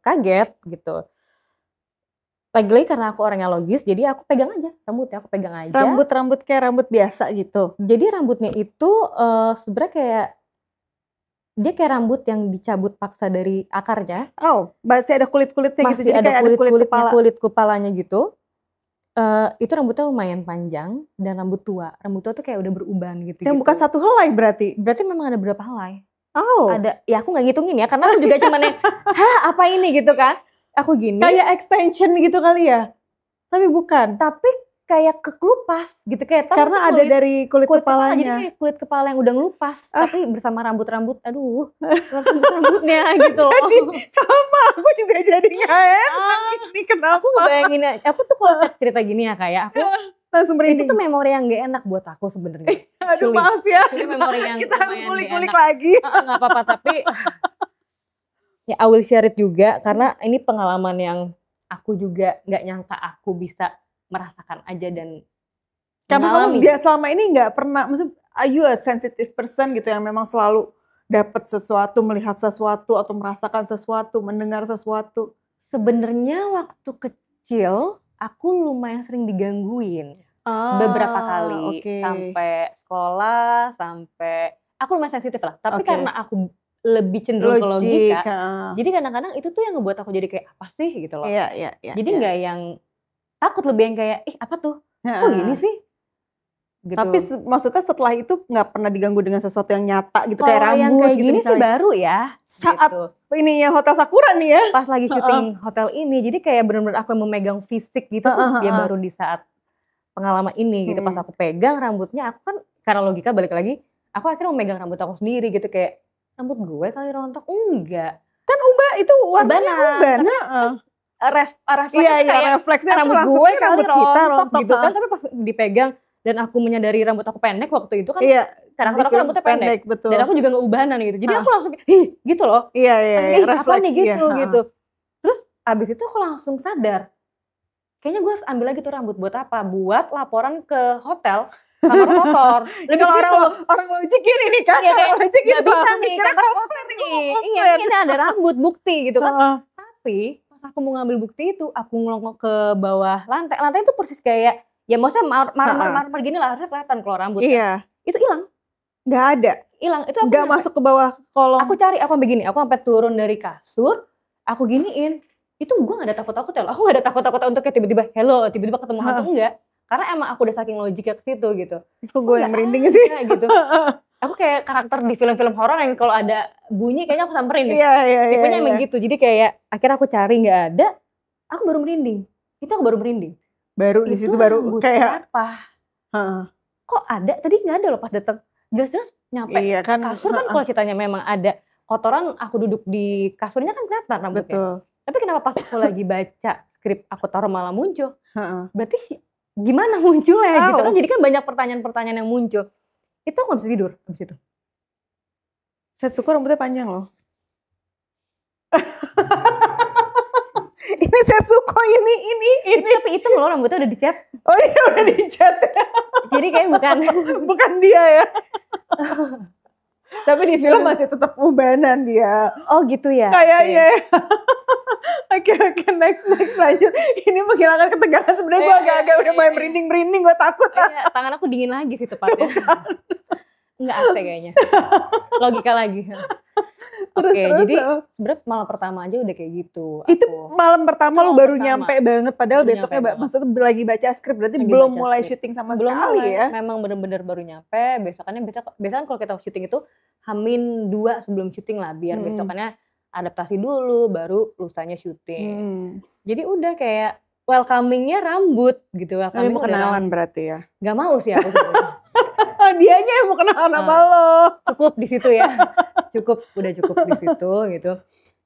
kaget gitu. Lagi-lagi karena aku orangnya logis, jadi aku pegang aja rambutnya, aku pegang aja. Rambut kayak rambut biasa gitu? Jadi rambutnya itu sebenarnya kayak, dia kayak rambut yang dicabut paksa dari akarnya. Oh, masih ada kulit-kulitnya gitu? Masih ada kulit kepalanya gitu. Itu rambutnya lumayan panjang dan rambut tua. Rambut tua tuh kayak udah beruban gitu. Yang bukan satu helai berarti? Berarti memang ada berapa helai. Oh. Ada, ya aku gak ngitungin ya, karena aku juga cuman yang, apa ini gitu kan. Aku gini. Kayak extension gitu kali ya? Tapi bukan? Tapi kayak kekelupas gitu. Karena ada dari kulit kepalanya. Jadi kayak kulit kepala yang udah ngelupas. Tapi bersama rambut-rambut, aduh. Rambut-rambutnya gitu loh. Jadi sama, aku juga jadi gak enak. Ini kenapa? Aku bayangin, aku tuh kalau cerita gini ya kayak, aku langsung merinding. Itu tuh memori yang gak enak buat aku sebenarnya. Aduh maaf ya. Memori yang kita harus kulik-kulik lagi. Gak apa-apa, tapi ya I will share it juga. Karena ini pengalaman yang aku juga gak nyangka aku bisa merasakan aja dan karena kamu selama ini nggak pernah, maksud are you a sensitive person gitu yang memang selalu dapat sesuatu, melihat sesuatu atau merasakan sesuatu, mendengar sesuatu? Sebenarnya waktu kecil aku lumayan sering digangguin beberapa kali sampai sekolah, sampai aku lumayan sensitif lah. Tapi karena aku lebih cenderung ke logika, jadi kadang-kadang itu tuh yang ngebuat aku jadi kayak apa sih gitu loh. Jadi nggak yang takut, lebih yang kayak, apa tuh? Kok gini sih? Gitu. Tapi maksudnya setelah itu nggak pernah diganggu dengan sesuatu yang nyata gitu, kayak rambut yang kayak gitu gini misalnya. Sih baru ya. Saat gitu. Ini ya Hotel Sakura nih ya. Pas lagi syuting hotel ini, jadi kayak bener-bener aku yang memegang fisik gitu tuh, ya baru di saat pengalaman ini gitu. Pas aku pegang rambutnya, aku kan karena logika balik lagi, aku akhirnya memegang rambut aku sendiri gitu, kayak rambut gue kali rontok, enggak. Kan itu warnanya uban. Refleksnya rambut gue kali rontok gitu kan, tapi pas dipegang dan aku menyadari rambut aku pendek waktu itu kan, karakter aku rambutnya pendek betul. Dan aku juga gak ubanan gitu, jadi aku langsung gitu loh, apa nih gitu. Terus abis itu aku langsung sadar, kayaknya gue harus ambil lagi tuh rambut. Buat apa? Buat laporan ke hotel kantor kotor. Kalau orang logik ini kan, gak bisa nih kantor kotor nih. Iya, ini ada rambut bukti gitu kan. Tapi pas aku mau ngambil bukti itu, aku ngelongok ke bawah lantai. Lantai itu persis kayak, ya maksudnya marmer gini lah, harusnya kelihatan kalau rambut. Iya. Itu hilang. Gak ada? Hilang. Itu aku gak masuk ke bawah kolong. Aku cari, aku begini, aku sampai turun dari kasur, aku giniin. Itu gue gak ada takut-takut ya. Aku gak ada takut-takut untuk kayak tiba-tiba hello, tiba-tiba ketemu hantu, enggak. Karena emang aku udah saking logiknya ke situ gitu. Itu gue yang merinding sih. Gitu. Aku kayak karakter di film-film horor yang kalau ada bunyi kayaknya aku samperin nih. Tipenya emang gitu. Jadi kayak akhirnya aku cari nggak ada, aku baru merinding. Itu aku baru merinding. Baru di situ baru kayak apa? Kok ada? Tadi nggak ada loh pas datang. Jelas-jelas nyampe kasur kan kalau ceritanya memang ada kotoran, aku duduk di kasurnya kan kelihatan rambutnya. Betul. Tapi kenapa pas aku lagi baca skrip aku taruh malah muncul? Berarti gimana munculnya gitu kan? Jadi kan banyak pertanyaan-pertanyaan yang muncul. Itu aku gak bisa tidur abis itu. Setsuko rambutnya panjang loh. Ini Setsuko ini. Tapi hitam loh, rambutnya udah dicat. Oh iya udah dicat. Jadi kayak bukan dia ya. Tapi di film masih tetap ubanan dia. Oh gitu ya? Kayaknya. Oke, next lanjut. Ini menghilangkan ketegangan. Sebenarnya gue agak-agak udah mulai merinding, gue takut. Tangan aku dingin lagi sih tepatnya. Enggak AC kayaknya. Logika lagi. Terus, jadi sebenarnya malam pertama aja udah kayak gitu. Itu malam pertama lu baru nyampe banget. Padahal besoknya maksudnya lagi baca skrip. Berarti belum mulai syuting sama sekali ya? Memang bener-bener baru nyampe. Biasanya kalau kita syuting itu H-2 sebelum syuting lah. Biar besokannya adaptasi dulu, baru lusanya syuting. Jadi udah kayak welcomingnya rambut gitu. Tapi mau kenalan berarti ya? Gak mau sih aku sebenarnya. dianya yang mau kenalan sama Ah. lo. Cukup di situ ya. Udah cukup di situ gitu.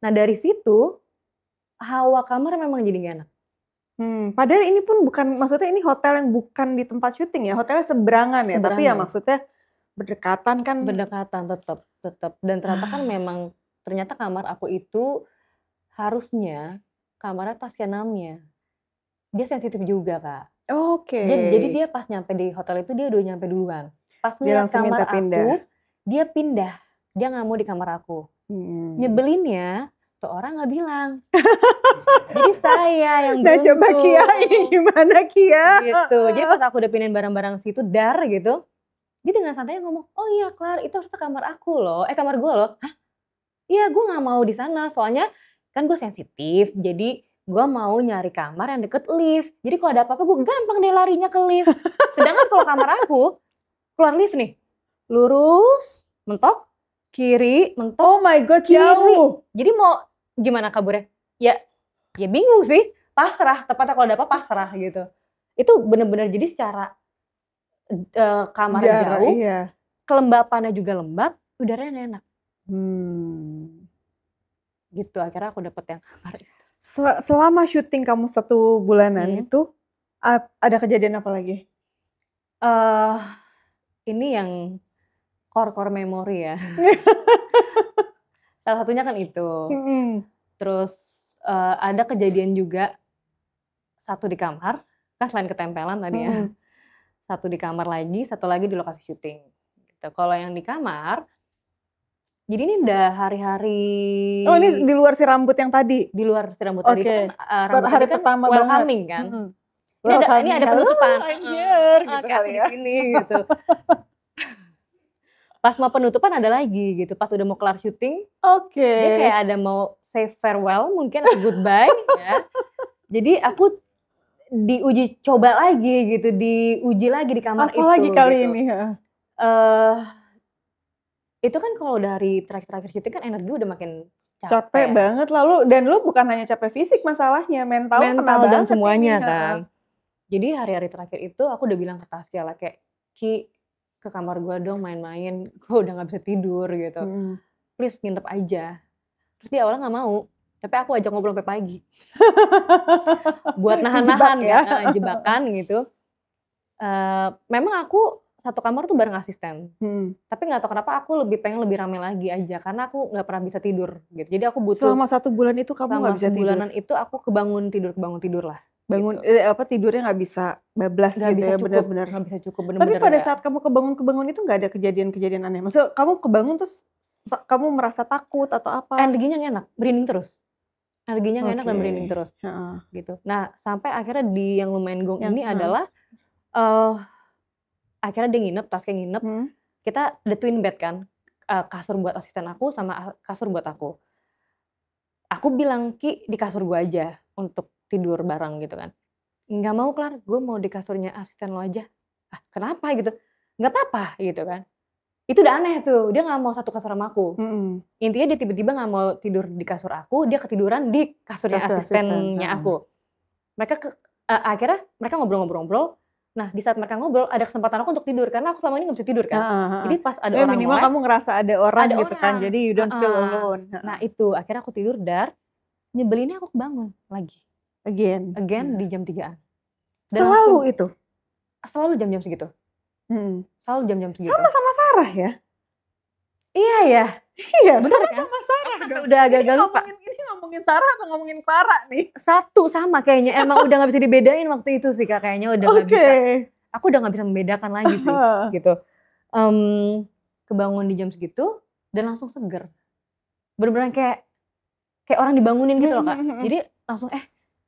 Nah dari situ hawa kamar memang jadi gak enak. Padahal ini pun bukan, maksudnya ini hotel yang bukan di tempat syuting ya, hotelnya seberangan ya, tapi ya Seberangan. maksudnya berdekatan kan. Berdekatan tetap. Dan ternyata kan memang ternyata kamar aku itu harusnya kamarnya Taskenamnya. Dia sensitif juga Kak. Oke. Jadi dia pas nyampe di hotel itu dia udah nyampe duluan. Pas Dia ngeliat langsung kamar minta pindah. aku, dia pindah. Dia nggak mau di kamar aku. Nyebelinnya tuh orang nggak bilang. Jadi saya yang Nah coba buntu. Kia, ini gimana Kia? Gitu. Jadi pas aku udah pindahin barang-barang situ dar gitu, dia dengan santainya ngomong, oh iya Clar, itu harusnya kamar aku loh, kamar gue loh. Hah? Iya gue gak mau di sana, soalnya kan gue sensitif, jadi gue mau nyari kamar yang deket lift. Jadi kalau ada apa-apa gue gampang deh larinya ke lift. Sedangkan kalau kamar aku, keluar lift nih, lurus, mentok, kiri, mentok, Oh my god, kiri. jauh. Jadi mau gimana kaburnya? Ya bingung sih, pasrah, tepatnya kalau ada apa pasrah gitu. Itu bener-bener jadi secara kamarnya Jarak, jauh, iya. kelembapannya juga lembab, udaranya gak enak. Gitu, akhirnya aku dapet yang kamar itu. Selama syuting kamu 1 bulanan itu, ada kejadian apa lagi? Ini yang core memori ya. Salah satunya kan itu. Terus ada kejadian juga satu di kamar, kan selain ketempelan tadi ya. Satu di kamar lagi, satu lagi di lokasi syuting. Gitu. Kalau yang di kamar, jadi ini udah hari-hari. Oh ini di luar si rambut yang tadi? Di luar si rambut tadi kan, rambut hari tadi kan pertama welcoming banget. kan. Ini ada penutupan. Anjir, gitu Kayak kali aku ya. di sini gitu. Pas mau penutupan ada lagi gitu. Pas udah mau kelar syuting, Oke. dia kayak ada mau say farewell mungkin atau goodbye ya. Jadi aku diuji coba lagi gitu, diuji lagi di kamar itu. Apa lagi kali gitu. ini? Itu kan kalau dari terakhir syuting kan energi udah makin Capek banget lalu, dan lu bukan hanya capek fisik masalahnya, mental kena dan banget semuanya ini. kan. Jadi hari-hari terakhir itu aku udah bilang ke Taskia lah kayak, Ki ke kamar gue dong main-main, gue udah gak bisa tidur gitu. Please nginep aja. Terus dia awalnya gak mau, tapi aku ajak ngobrol sampai pagi. Buat nahan-nahan Jebak ya. kan, jebakan gitu. Memang aku satu kamar tuh bareng asisten. Tapi gak tahu kenapa aku pengen lebih rame lagi aja. Karena aku gak pernah bisa tidur gitu. Jadi aku butuh. Selama 1 bulan itu kamu gak bisa tidur? Selama 1 bulanan itu aku kebangun tidur lah. Bangun, gitu. tidurnya gak bisa bablas Gak gitu bisa ya, cukup, benar-benar. gak bisa cukup Tapi bener-bener. pada saat kamu kebangun itu gak ada kejadian-kejadian aneh? Maksudnya kamu kebangun terus kamu merasa takut atau apa? Energinya gak enak, merinding terus. Energinya gak enak dan merinding terus. Gitu. Nah sampai akhirnya di yang lumayan gong ini adalah akhirnya dia nginep, Taskia nginep. Kita ada twin bed kan, kasur buat asisten aku sama kasur buat aku. Aku bilang, Ki di kasur gue aja untuk tidur bareng gitu kan. Nggak mau Clar, gue mau di kasurnya asisten lo aja. Ah kenapa gitu? Nggak apa-apa gitu kan. Itu udah aneh tuh, dia nggak mau satu kasur sama aku. Intinya dia tiba-tiba nggak mau tidur di kasur aku, dia ketiduran di kasurnya asistennya aku. Akhirnya mereka ngobrol-ngobrol. Nah di saat mereka ngobrol ada kesempatan aku untuk tidur karena aku selama ini nggak bisa tidur kan. Jadi pas ada orang minimal melek, kamu ngerasa ada orang gitu orang. kan, jadi you don't feel alone. Nah itu akhirnya aku tidur nyebelinnya aku kebangun lagi. Again di jam 3-an. Selalu itu? Selalu jam-jam segitu. Selalu jam-jam segitu. Sama Sarah ya? Iya ya. Iya, bener kan? sama Sarah dong. Udah agak-agak lupa. Ini ngomongin Sarah atau ngomongin Clara nih? Satu sama kayaknya, emang udah gak bisa dibedain waktu itu sih Kak, kayaknya udah gak bisa. Aku udah gak bisa membedakan lagi sih gitu. Kebangun di jam segitu dan langsung seger. Bener-bener kayak orang dibangunin gitu loh Kak. Jadi langsung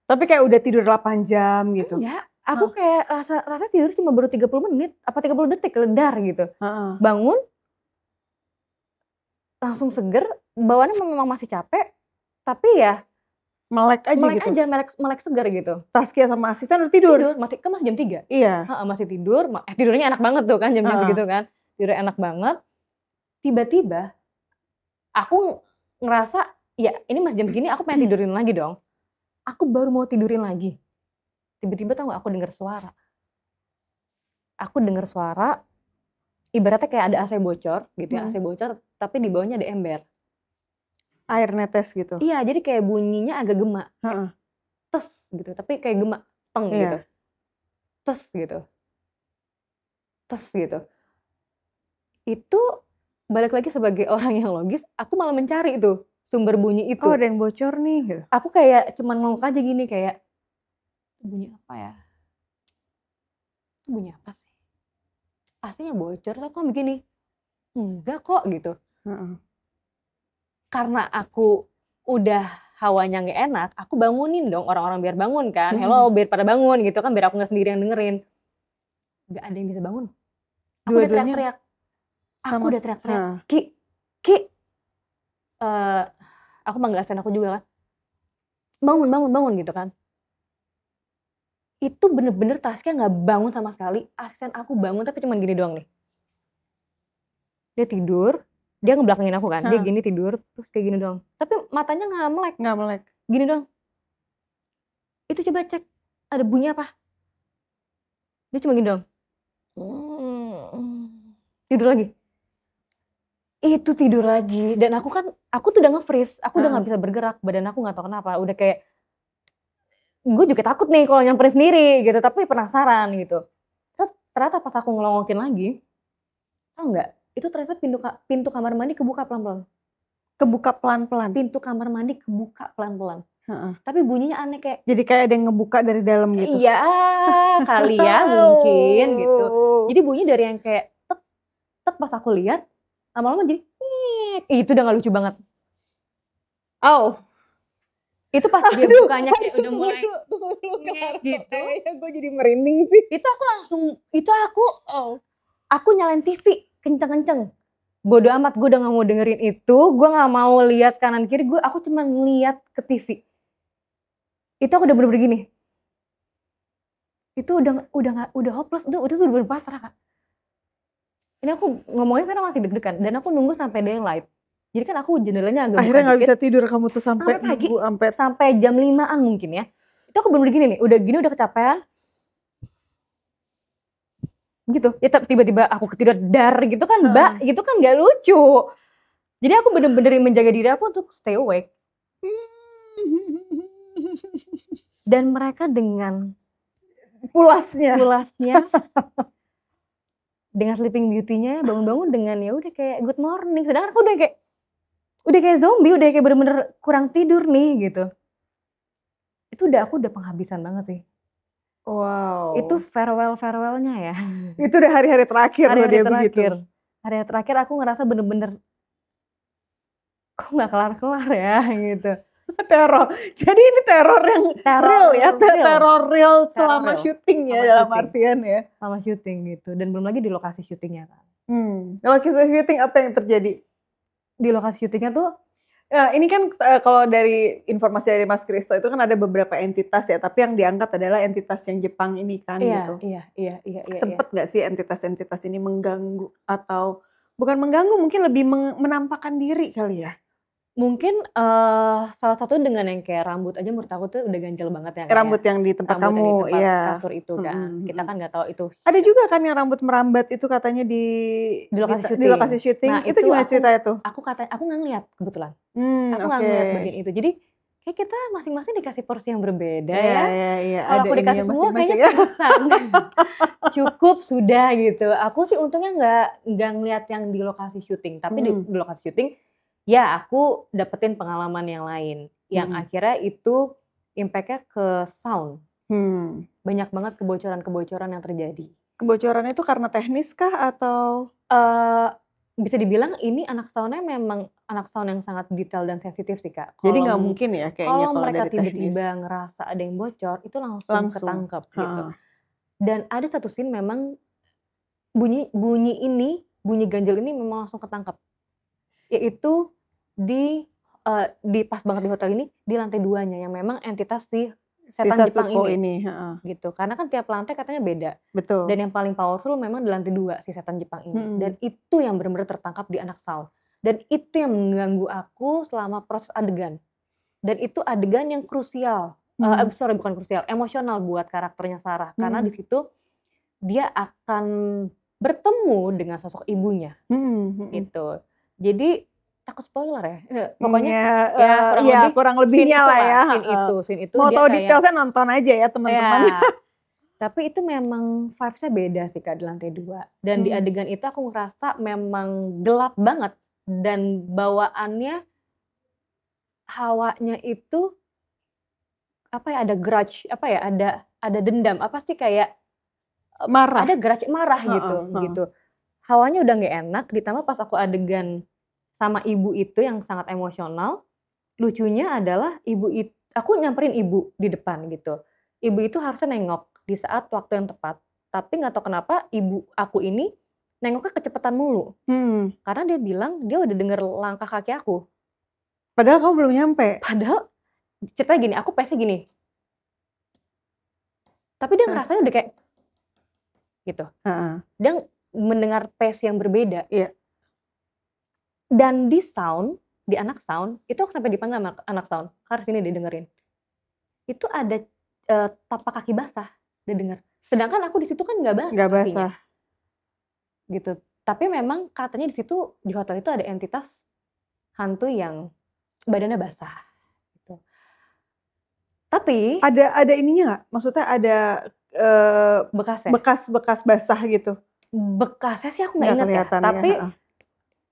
Tapi kayak udah tidur 8 jam gitu? Enggak, aku kayak rasa tidur cuma baru 30 menit, apa 30 detik ledar gitu. Bangun, langsung seger, bawaannya memang masih capek, tapi ya melek aja, melek seger gitu. Taskia sama asisten udah tidur? Kan masih jam 3. Iya. Masih tidur, tidurnya enak banget tuh kan jam-jam segitu kan. Tidurnya enak banget. Tiba-tiba aku ngerasa, ya ini masih jam begini aku pengen tidurin lagi dong. Aku baru mau tidurin lagi. Tiba-tiba tau gak aku denger suara. Aku denger suara ibaratnya kayak ada AC bocor gitu ya, Hmm. AC bocor tapi di bawahnya ada ember. Air netes gitu. Iya, jadi kayak bunyinya agak gema, kayak Heeh. tes gitu, tapi kayak gema, teng gitu, Iya. tes gitu, tes gitu. Itu balik lagi sebagai orang yang logis, aku malah mencari tuh sumber bunyi Oh, itu. ada yang bocor nih gitu. Aku kayak cuman ngomong aja gini kayak, "Itu bunyi apa ya? Itu bunyi apa sih? AC-nya bocor terus aku begini, enggak kok," gitu. Heeh. Karena aku udah hawanya nggak enak, aku bangunin dong orang-orang biar bangun kan, Mhm. hello biar pada bangun gitu kan, biar aku nggak sendiri yang dengerin. Nggak ada yang bisa bangun. Aku udah Dua-duanya teriak-teriak, aku sama udah teriak-teriak, heeh. "Ki, Ki," aku manggil asisten aku juga kan, "Bangun, bangun, bangun," gitu kan. Itu bener-bener Tasya nggak bangun sama sekali, asisten aku bangun tapi cuman gini doang nih. Dia tidur, dia ngebelakangin aku kan, dia Heeh. gini tidur terus kayak gini doang. Tapi matanya nggak melek, Nggak melek. gini doang. Itu coba cek, ada bunyi apa? Dia cuma gini doang. Tidur lagi. Itu tidur lagi dan aku tuh udah nge-freeze, aku udah Heeh. nggak bisa bergerak, badan aku nggak tahu kenapa, udah kayak gue juga takut nih kalau nyamperin sendiri gitu, tapi penasaran gitu. Terus ternyata pas aku ngelongokin lagi, tau nggak? Itu ternyata pintu kamar mandi kebuka pelan-pelan. Kebuka pelan-pelan. Pintu kamar mandi kebuka pelan-pelan. Heeh. Tapi bunyinya aneh kayak, Jadi kayak ada yang ngebuka dari dalam gitu. iya kali ya mungkin gitu. Jadi bunyi dari yang kayak tek tek pas aku lihat, lama-lama jadi nyek. Itu udah gak lucu banget. Oh. Itu pas dia bukanya kayak udah mulai Tunggu dulu, ngek gitu. kayaknya gue jadi merinding sih. Itu aku nyalain TV kenceng-kenceng. Bodo amat, gue udah gak mau dengerin itu, gue gak mau lihat kanan kiri, aku cuma ngeliat ke TV. Itu aku udah bener-bener gini. Itu udah hopeless, udah bener-bener pasrah Kak. Ini aku ngomongin karena masih deg-degan dan aku nunggu sampai daylight. Jadi kan aku jendelanya agak Akhirnya buka nggak dikit. bisa tidur kamu tuh sampai Sampai pagi, sampai sampai jam 5-an mungkin ya. Itu aku bener-bener gini nih, udah kecapean. Gitu, ya tiba-tiba aku ketidur dar gitu kan mbak, gitu kan gak lucu. Jadi aku bener-bener menjaga diri aku untuk stay awake. Dan mereka dengan pulasnya. dengan Sleeping Beauty-nya bangun-bangun dengan ya udah kayak good morning. Sedangkan aku udah kayak zombie, udah kayak bener-bener kurang tidur nih gitu. Itu aku udah penghabisan banget sih. Wow. Itu farewell-nya ya. Itu udah hari-hari terakhir loh dia begitu. Hari-hari terakhir aku ngerasa bener-bener kok gak kelar-kelar ya gitu. Teror. Jadi ini teror yang real ya. Teror real selama syuting ya dalam artian ya. Selama syuting gitu. Dan belum lagi di lokasi syutingnya kan. Lokasi syuting apa yang terjadi? Di lokasi syutingnya tuh ini kan kalau dari informasi dari Mas Christo itu kan ada beberapa entitas ya, tapi yang diangkat adalah entitas yang Jepang ini kan gitu. Iya. Sempet gak sih entitas-entitas ini mengganggu atau bukan mengganggu, mungkin lebih menampakkan diri kali ya? Mungkin salah satu dengan yang kayak rambut aja menurut aku tuh udah ganjel banget ya. Rambut yang di tempat kamu, ya. Kasur itu kan. Kita kan gak tahu itu. Ada juga kan yang rambut merambat itu katanya di lokasi syuting. Nah, itu gimana ceritanya tuh? Aku gak ngeliat kebetulan. Aku gak ngeliat bagian itu. Jadi kayak kita masing-masing dikasih porsi yang berbeda ya. Kalau aku dikasih semua kayaknya kesan. Cukup sudah gitu. Aku sih untungnya gak ngeliat yang di lokasi syuting. Tapi di lokasi syuting ya aku dapetin pengalaman yang lain. Yang akhirnya itu impact-nya ke sound. Banyak banget kebocoran-kebocoran yang terjadi. Kebocoran itu karena teknis kah atau? Bisa dibilang ini anak soundnya memang anak sound yang sangat detail dan sensitif sih Kak. Jadi nggak mungkin ya kayaknya kalau mereka tiba-tiba ngerasa ada yang bocor, itu langsung ketangkep gitu. Dan ada satu scene memang bunyi ganjel ini memang langsung ketangkep. Yaitu di pas banget di hotel ini di lantai 2-nya yang memang entitas si setan Jepang ini. Gitu. Karena kan tiap lantai katanya beda. Betul. Dan yang paling powerful memang di lantai 2 si setan Jepang ini. Dan itu yang benar-benar tertangkap di anak sound. Dan itu yang mengganggu aku selama proses adegan. Dan itu adegan yang krusial. Bukan krusial, emosional buat karakternya Sarah. Karena di situ dia akan bertemu dengan sosok ibunya gitu. Jadi takut spoiler ya. Pokoknya ya kurang lebihnya lah ya. Scene itu Mau dia tahu kayak, detailnya nonton aja ya teman-teman. ya, tapi itu memang vibes-nya beda sih Kak di lantai 2. Dan di adegan itu aku ngerasa memang gelap banget dan bawaannya hawanya itu apa ya, ada grudge, apa ya, ada dendam, apa sih kayak Marah. ada grudge, marah gitu. Hawanya udah nggak enak, ditambah pas aku adegan sama ibu itu yang sangat emosional. Lucunya adalah aku nyamperin ibu di depan gitu. Ibu itu harusnya nengok di saat waktu yang tepat, tapi nggak tahu kenapa ibu aku ini nengoknya kecepatan mulu. Karena dia bilang dia udah denger langkah kaki aku. Padahal kamu belum nyampe. Padahal ceritanya gini, aku pace-nya gini. Tapi dia ngerasanya udah kayak gitu. Dia mendengar pace yang berbeda. Iya. Dan di anak sound, itu aku sampai dipanggil sama anak sound. Harus sini dia dengerin. Itu ada tapak kaki basah, dia denger. Sedangkan aku di situ kan nggak basah. Nggak basah. Gitu. Tapi memang katanya di situ di hotel itu ada entitas hantu yang badannya basah. Gitu. Tapi ada ininya nggak? Maksudnya ada bekasnya. bekas basah gitu? Bekasnya sih aku nggak ingat ya. Tapi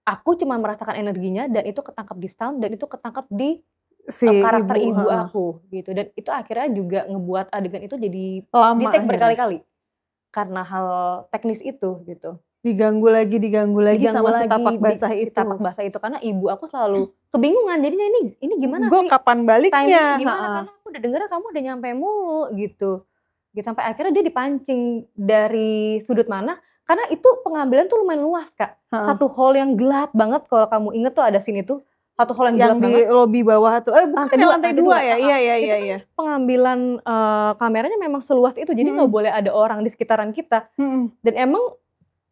aku cuma merasakan energinya dan itu ketangkap di sound dan itu ketangkap di karakter ibu aku gitu. Dan itu akhirnya juga ngebuat adegan itu jadi di-take berkali-kali karena hal teknis itu gitu. Diganggu lagi sama si tapak basah itu. Si tapak basah itu karena ibu aku selalu kebingungan jadinya ini gimana sih? Kapan baliknya? Gimana karena aku udah dengernya kamu udah nyampe mulu gitu. Sampai akhirnya dia dipancing dari sudut mana? Karena itu pengambilan tuh lumayan luas Kak. Satu hall yang gelap banget, kalau kamu inget tuh ada scene itu. Satu hall yang gelap banget. Yang di lobi bawah tuh. Bukan lantai 2 ya? Iya. Itu kan pengambilan kameranya memang seluas itu. Jadi gak boleh ada orang di sekitaran kita. Dan emang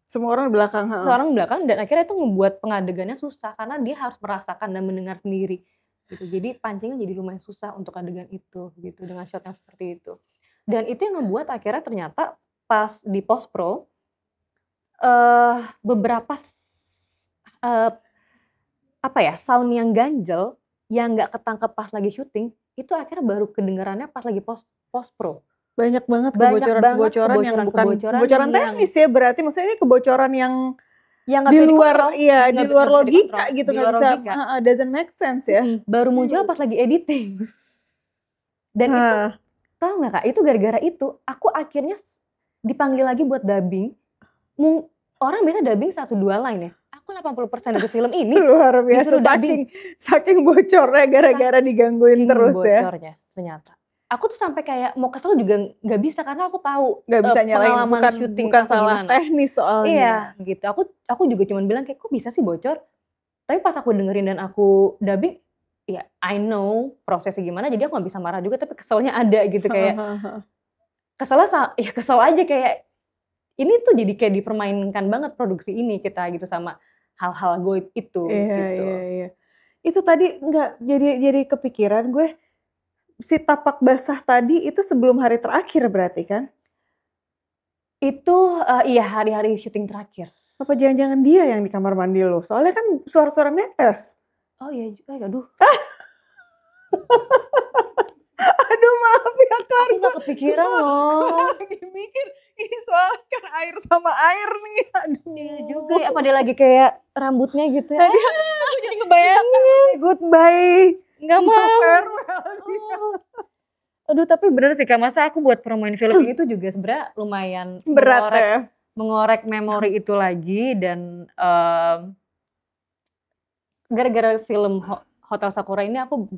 semua orang di belakang. Seorang di belakang dan akhirnya itu ngebuat pengadegannya susah. Karena dia harus merasakan dan mendengar sendiri. Gitu. Jadi pancingnya jadi lumayan susah untuk adegan itu. Gitu, dengan shot yang seperti itu. Dan itu yang ngebuat akhirnya ternyata pas di post pro, beberapa sound yang ganjel yang nggak ketangkep pas lagi syuting itu akhirnya baru kedengarannya pas lagi post pro. Banyak banget kebocoran yang bukan kebocoran teknis ya, berarti maksudnya ini kebocoran yang di luar di luar logika gitu, nggak bisa, doesn't make sense ya. Baru muncul pas lagi editing. Dan itu tahu nggak Kak, itu gara-gara itu aku akhirnya dipanggil lagi buat dubbing. Orang biasa dubbing 1-2 line ya. Aku 80% dari film ini luar biasa, saking bocornya gara-gara digangguin terus ya. Bocornya ternyata. Aku tuh sampai kayak mau kesel juga nggak bisa karena aku tahu nggak bisa nyalain, bukan salah gimana. Teknis soalnya. Iya gitu. Aku juga cuma bilang kayak kok bisa sih bocor. Tapi pas aku dengerin dan aku dubbing, ya I know prosesnya gimana. Jadi aku nggak bisa marah juga. Tapi keselnya ada gitu kayak. Kesel aja kayak. Ini tuh jadi kayak dipermainkan banget produksi ini kita gitu sama hal-hal goib itu. Iya. Itu tadi nggak jadi kepikiran gue, si tapak basah tadi itu sebelum hari terakhir berarti kan? Itu iya hari-hari syuting terakhir. Apa jangan-jangan dia yang di kamar mandi lo? Soalnya kan suara-suara netes. Oh iya, aduh. Aduh maaf ya Kak. Aku gak kepikiran loh. Gue lagi mikir ini soalnya kan air sama air nih. Aduh. Iya juga ya, apa dia lagi kayak rambutnya gitu ya. Aku jadi ngebayangin. Goodbye. Gak mau. Farewell. Aduh tapi bener sih Kak, masa aku buat promoin film ini tuh juga sebenarnya lumayan berat mengorek memori itu lagi. Dan gara-gara film Hotel Sakura ini aku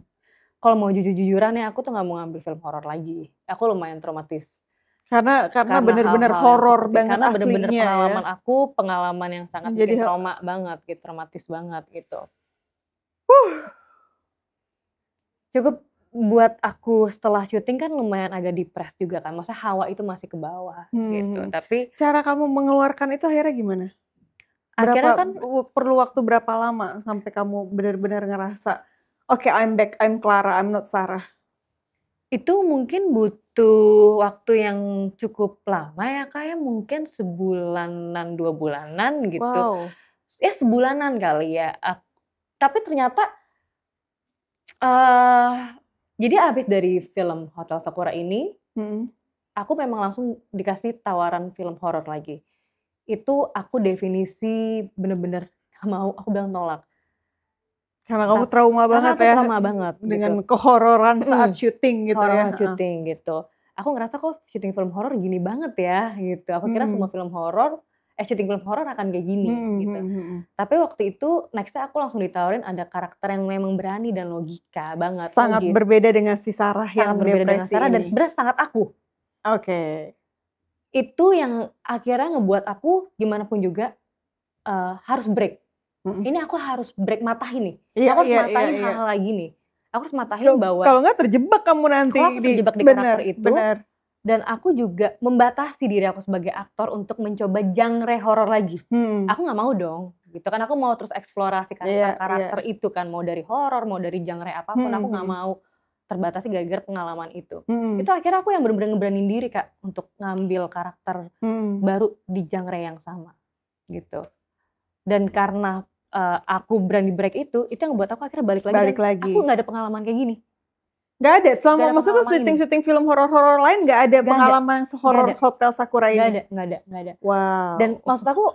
kalau mau jujur-jujuran ya aku tuh gak mau ngambil film horor lagi. Aku lumayan traumatis. Karena benar-benar horor banget karena aslinya. Karena benar-benar pengalaman aku, pengalaman yang sangat bikin trauma banget gitu, traumatis banget gitu. Cukup buat aku setelah syuting kan lumayan agak depres juga kan. Maksudnya hawa itu masih ke bawah gitu. Tapi cara kamu mengeluarkan itu akhirnya gimana? Akhirnya kan perlu waktu berapa lama sampai kamu benar-benar ngerasa oke, I'm back, I'm Clara, I'm not Sarah. Itu mungkin butuh waktu yang cukup lama ya Kak ya, mungkin sebulanan, 2 bulanan gitu. Wow. Ya sebulanan kali ya. Tapi ternyata jadi abis dari film Hotel Sakura ini, aku memang langsung dikasih tawaran film horor lagi. Itu aku definisi bener-bener gak mau, aku bilang tolak. Karena kamu trauma Karena banget aku ya trauma banget dengan gitu. kehororan saat syuting gitu Horor ya. syuting gitu. Aku ngerasa kok syuting film horor gini banget ya gitu. Aku kira semua film horor, syuting film horor akan kayak gini gitu. Tapi waktu itu nextnya aku langsung ditawarin ada karakter yang memang berani dan logika banget. Sangat logis. berbeda dengan si Sarah Sangat yang berbeda dengan depresi Sarah dan ini. sebenarnya sangat aku. Oke. Itu yang akhirnya ngebuat aku gimana pun juga harus break. Ini aku harus break matahin nih. Iya, aku harus iya, matahin iya. hal-hal lagi nih. Aku harus matahin bahwa Kalau nggak terjebak kamu nanti kalau aku terjebak di bener, karakter itu, bener. dan aku juga membatasi diri aku sebagai aktor untuk mencoba genre horor lagi. Aku nggak mau dong, gitu kan. Aku mau terus eksplorasi karakter itu kan, mau dari horor, mau dari genre apapun. Aku nggak mau terbatasi gara-gara pengalaman itu. Itu akhirnya aku yang bener-bener ngeberanin diri Kak untuk ngambil karakter baru di genre yang sama, gitu. Dan karena aku berani break itu yang membuat aku akhirnya balik lagi. Aku nggak ada pengalaman kayak gini. Gak ada, selama Gak ada maksudnya pengalaman syuting film horor-horor lain gak ada Gak pengalaman sehoror Hotel Sakura ini? Gak ada. Wow. Dan maksud aku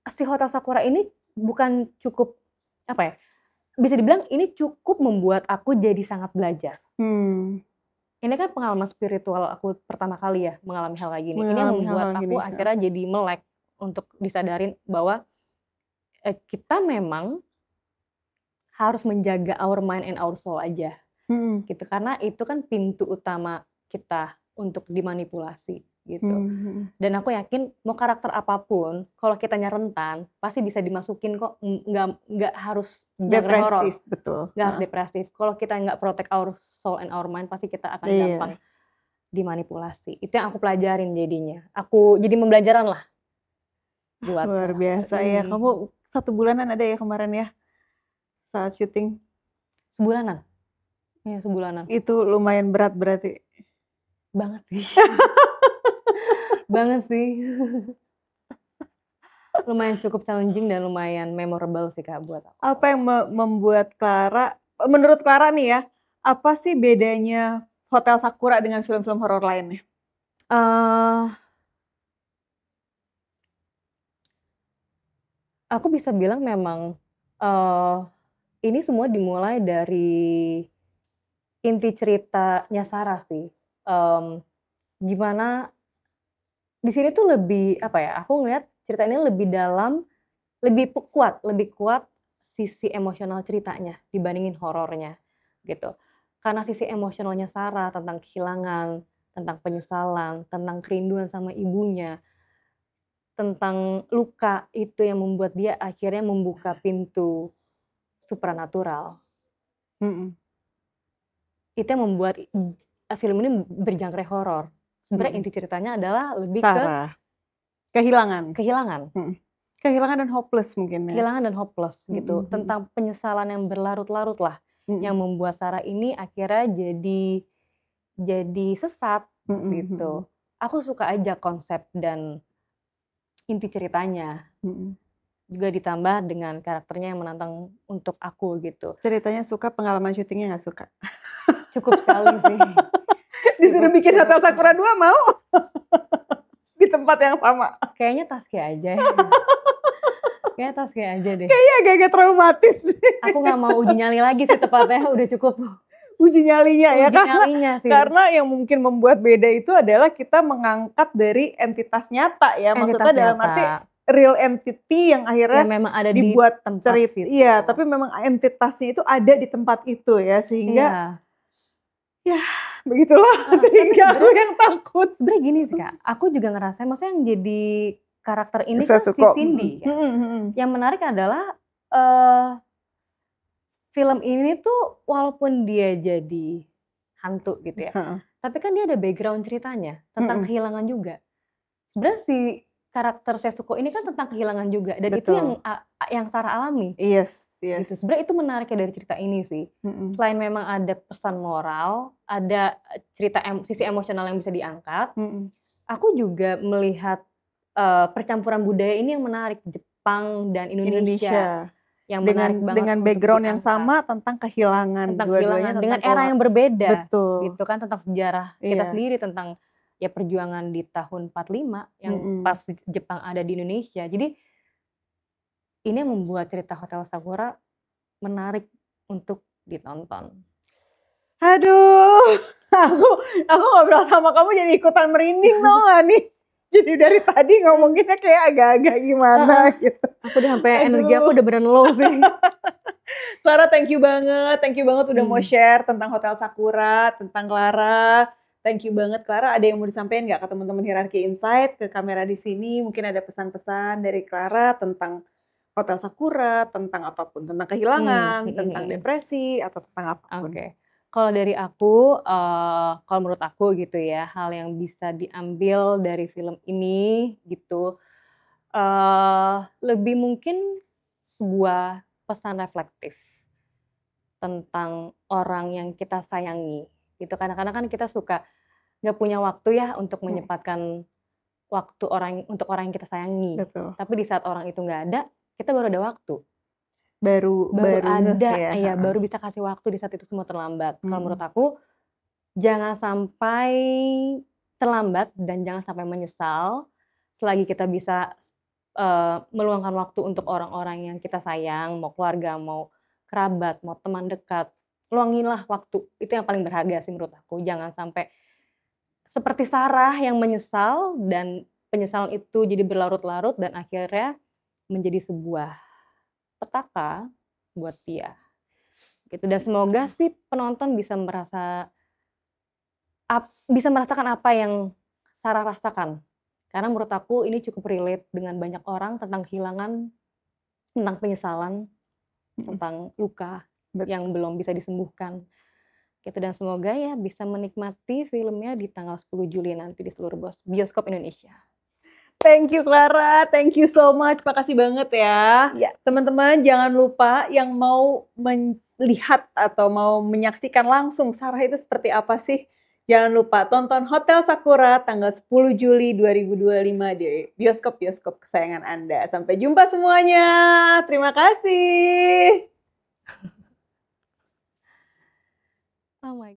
si Hotel Sakura ini bukan cukup apa ya, bisa dibilang ini cukup membuat aku jadi sangat belajar. Ini kan pengalaman spiritual aku pertama kali ya mengalami hal kayak gini. Ini yang membuat aku akhirnya jadi melek untuk disadarin bahwa kita memang harus menjaga our mind and our soul aja. Gitu, karena itu kan pintu utama kita untuk dimanipulasi gitu. Dan aku yakin mau karakter apapun, kalau kitanya rentan pasti bisa dimasukin kok, nggak harus genre horor, betul. Nggak harus depresif. Kalau kita nggak protect our soul and our mind, pasti kita akan gampang dimanipulasi. Itu yang aku pelajarin jadinya. Aku jadi pembelajaran lah. Buat luar biasa ya. Kamu 1 bulanan ada ya kemarin ya saat syuting? Sebulanan. Ya sebulanan. Itu lumayan berat berarti. Banget sih. Banget sih. Lumayan cukup challenging dan lumayan memorable sih Kak buat aku. Apa yang membuat menurut Clara nih ya, apa sih bedanya Hotel Sakura dengan film-film horor lainnya? Aku bisa bilang memang ini semua dimulai dari inti ceritanya Sarah sih. Gimana di sini tuh lebih apa ya? Aku ngeliat cerita ini lebih dalam, lebih kuat sisi emosional ceritanya dibandingin horornya gitu. Karena sisi emosionalnya Sarah tentang kehilangan, tentang penyesalan, tentang kerinduan sama ibunya, tentang luka itu yang membuat dia akhirnya membuka pintu supranatural. Itu yang membuat film ini bergenre horor. Sebenarnya inti ceritanya adalah lebih Sarah. ke kehilangan. Kehilangan dan hopeless mungkin ya. Kehilangan dan hopeless gitu. Tentang penyesalan yang berlarut-larut lah. Yang membuat Sarah ini akhirnya jadi sesat gitu. Aku suka aja konsep dan inti ceritanya. Juga ditambah dengan karakternya yang menantang untuk aku gitu. Ceritanya suka, pengalaman syutingnya nggak suka? Cukup sekali sih. Disuruh bikin Hotel Sakura 2 mau? Di tempat yang sama? Kayaknya Tasya aja ya. Kayaknya Tasya aja deh. Kayaknya agak-agak traumatis. Aku gak mau uji nyali lagi sih tepatnya, udah cukup. Uji nyalinya ya, karena yang mungkin membuat beda itu adalah kita mengangkat dari entitas nyata ya. Maksudnya dalam arti real entity yang akhirnya memang ada dibuat di tempat cerita. situ. Iya, tapi memang entitasnya itu ada di tempat itu ya, sehingga ya begitulah. Sehingga aku yang takut. Sebenarnya gini sih Kak, aku juga ngerasain, maksudnya yang jadi karakter ini kan si Cindy ya. Yang menarik adalah film ini tuh walaupun dia jadi hantu gitu ya, tapi kan dia ada background ceritanya tentang kehilangan juga. Sebenarnya si karakter Setsuko ini kan tentang kehilangan juga, dan itu Betul. yang Sarah alami Yes, gitu. yes. Sebenarnya itu menariknya dari cerita ini sih. Selain memang ada pesan moral, ada cerita sisi emosional yang bisa diangkat, aku juga melihat percampuran budaya ini yang menarik, Jepang dan Indonesia. Yang menarik banget Dengan untuk background yang diangkat. sama tentang kehilangan. Tentang Dua-duanya kehilangan dengan tentang era yang berbeda Betul. gitu kan, tentang sejarah kita Iya. sendiri, tentang ya perjuangan di tahun 45 yang pas Jepang ada di Indonesia. Jadi ini yang membuat cerita Hotel Sakura menarik untuk ditonton. Aduh, aku ngobrol sama kamu jadi ikutan merinding tau gak nih? Jadi dari tadi ngomonginnya kayak agak-agak gimana gitu. Aku udah sampai Aduh. energi aku udah beneran low sih. Clara, thank you banget udah mau share tentang Hotel Sakura, tentang Clara. Thank you banget Clara. Ada yang mau disampaikan nggak ke teman-teman Hierarchy Insight, ke kamera di sini? Mungkin ada pesan-pesan dari Clara tentang Hotel Sakura, tentang apapun, tentang kehilangan, tentang depresi atau tentang apapun. Oke. Kalau dari aku, kalau menurut aku gitu ya, hal yang bisa diambil dari film ini gitu, lebih mungkin sebuah pesan reflektif tentang orang yang kita sayangi gitu. Kadang-kadang kan kita suka nggak punya waktu ya untuk menyempatkan waktu untuk orang yang kita sayangi. Betul. Tapi di saat orang itu nggak ada, kita baru ada waktu. Baru ada, ya, baru bisa kasih waktu di saat itu semua terlambat. Kalau menurut aku, jangan sampai terlambat dan jangan sampai menyesal selagi kita bisa meluangkan waktu untuk orang-orang yang kita sayang, mau keluarga, mau kerabat, mau teman dekat. Luanginlah waktu, itu yang paling berharga sih menurut aku. Jangan sampai seperti Sarah yang menyesal dan penyesalan itu jadi berlarut-larut dan akhirnya menjadi sebuah petaka buat dia gitu. Dan semoga sih penonton bisa merasakan apa yang Sarah rasakan, karena menurut aku ini cukup relate dengan banyak orang tentang kehilangan, tentang penyesalan, tentang luka yang belum bisa disembuhkan gitu. Dan semoga ya bisa menikmati filmnya di tanggal 10 Juli nanti di seluruh bioskop Indonesia. Thank you Clara, thank you so much, makasih banget ya. Teman-teman jangan lupa yang mau melihat atau mau menyaksikan langsung Sarah itu seperti apa sih, jangan lupa tonton Hotel Sakura tanggal 10 Juli 2025 di bioskop-bioskop kesayangan Anda. Sampai jumpa semuanya, terima kasih. Oh my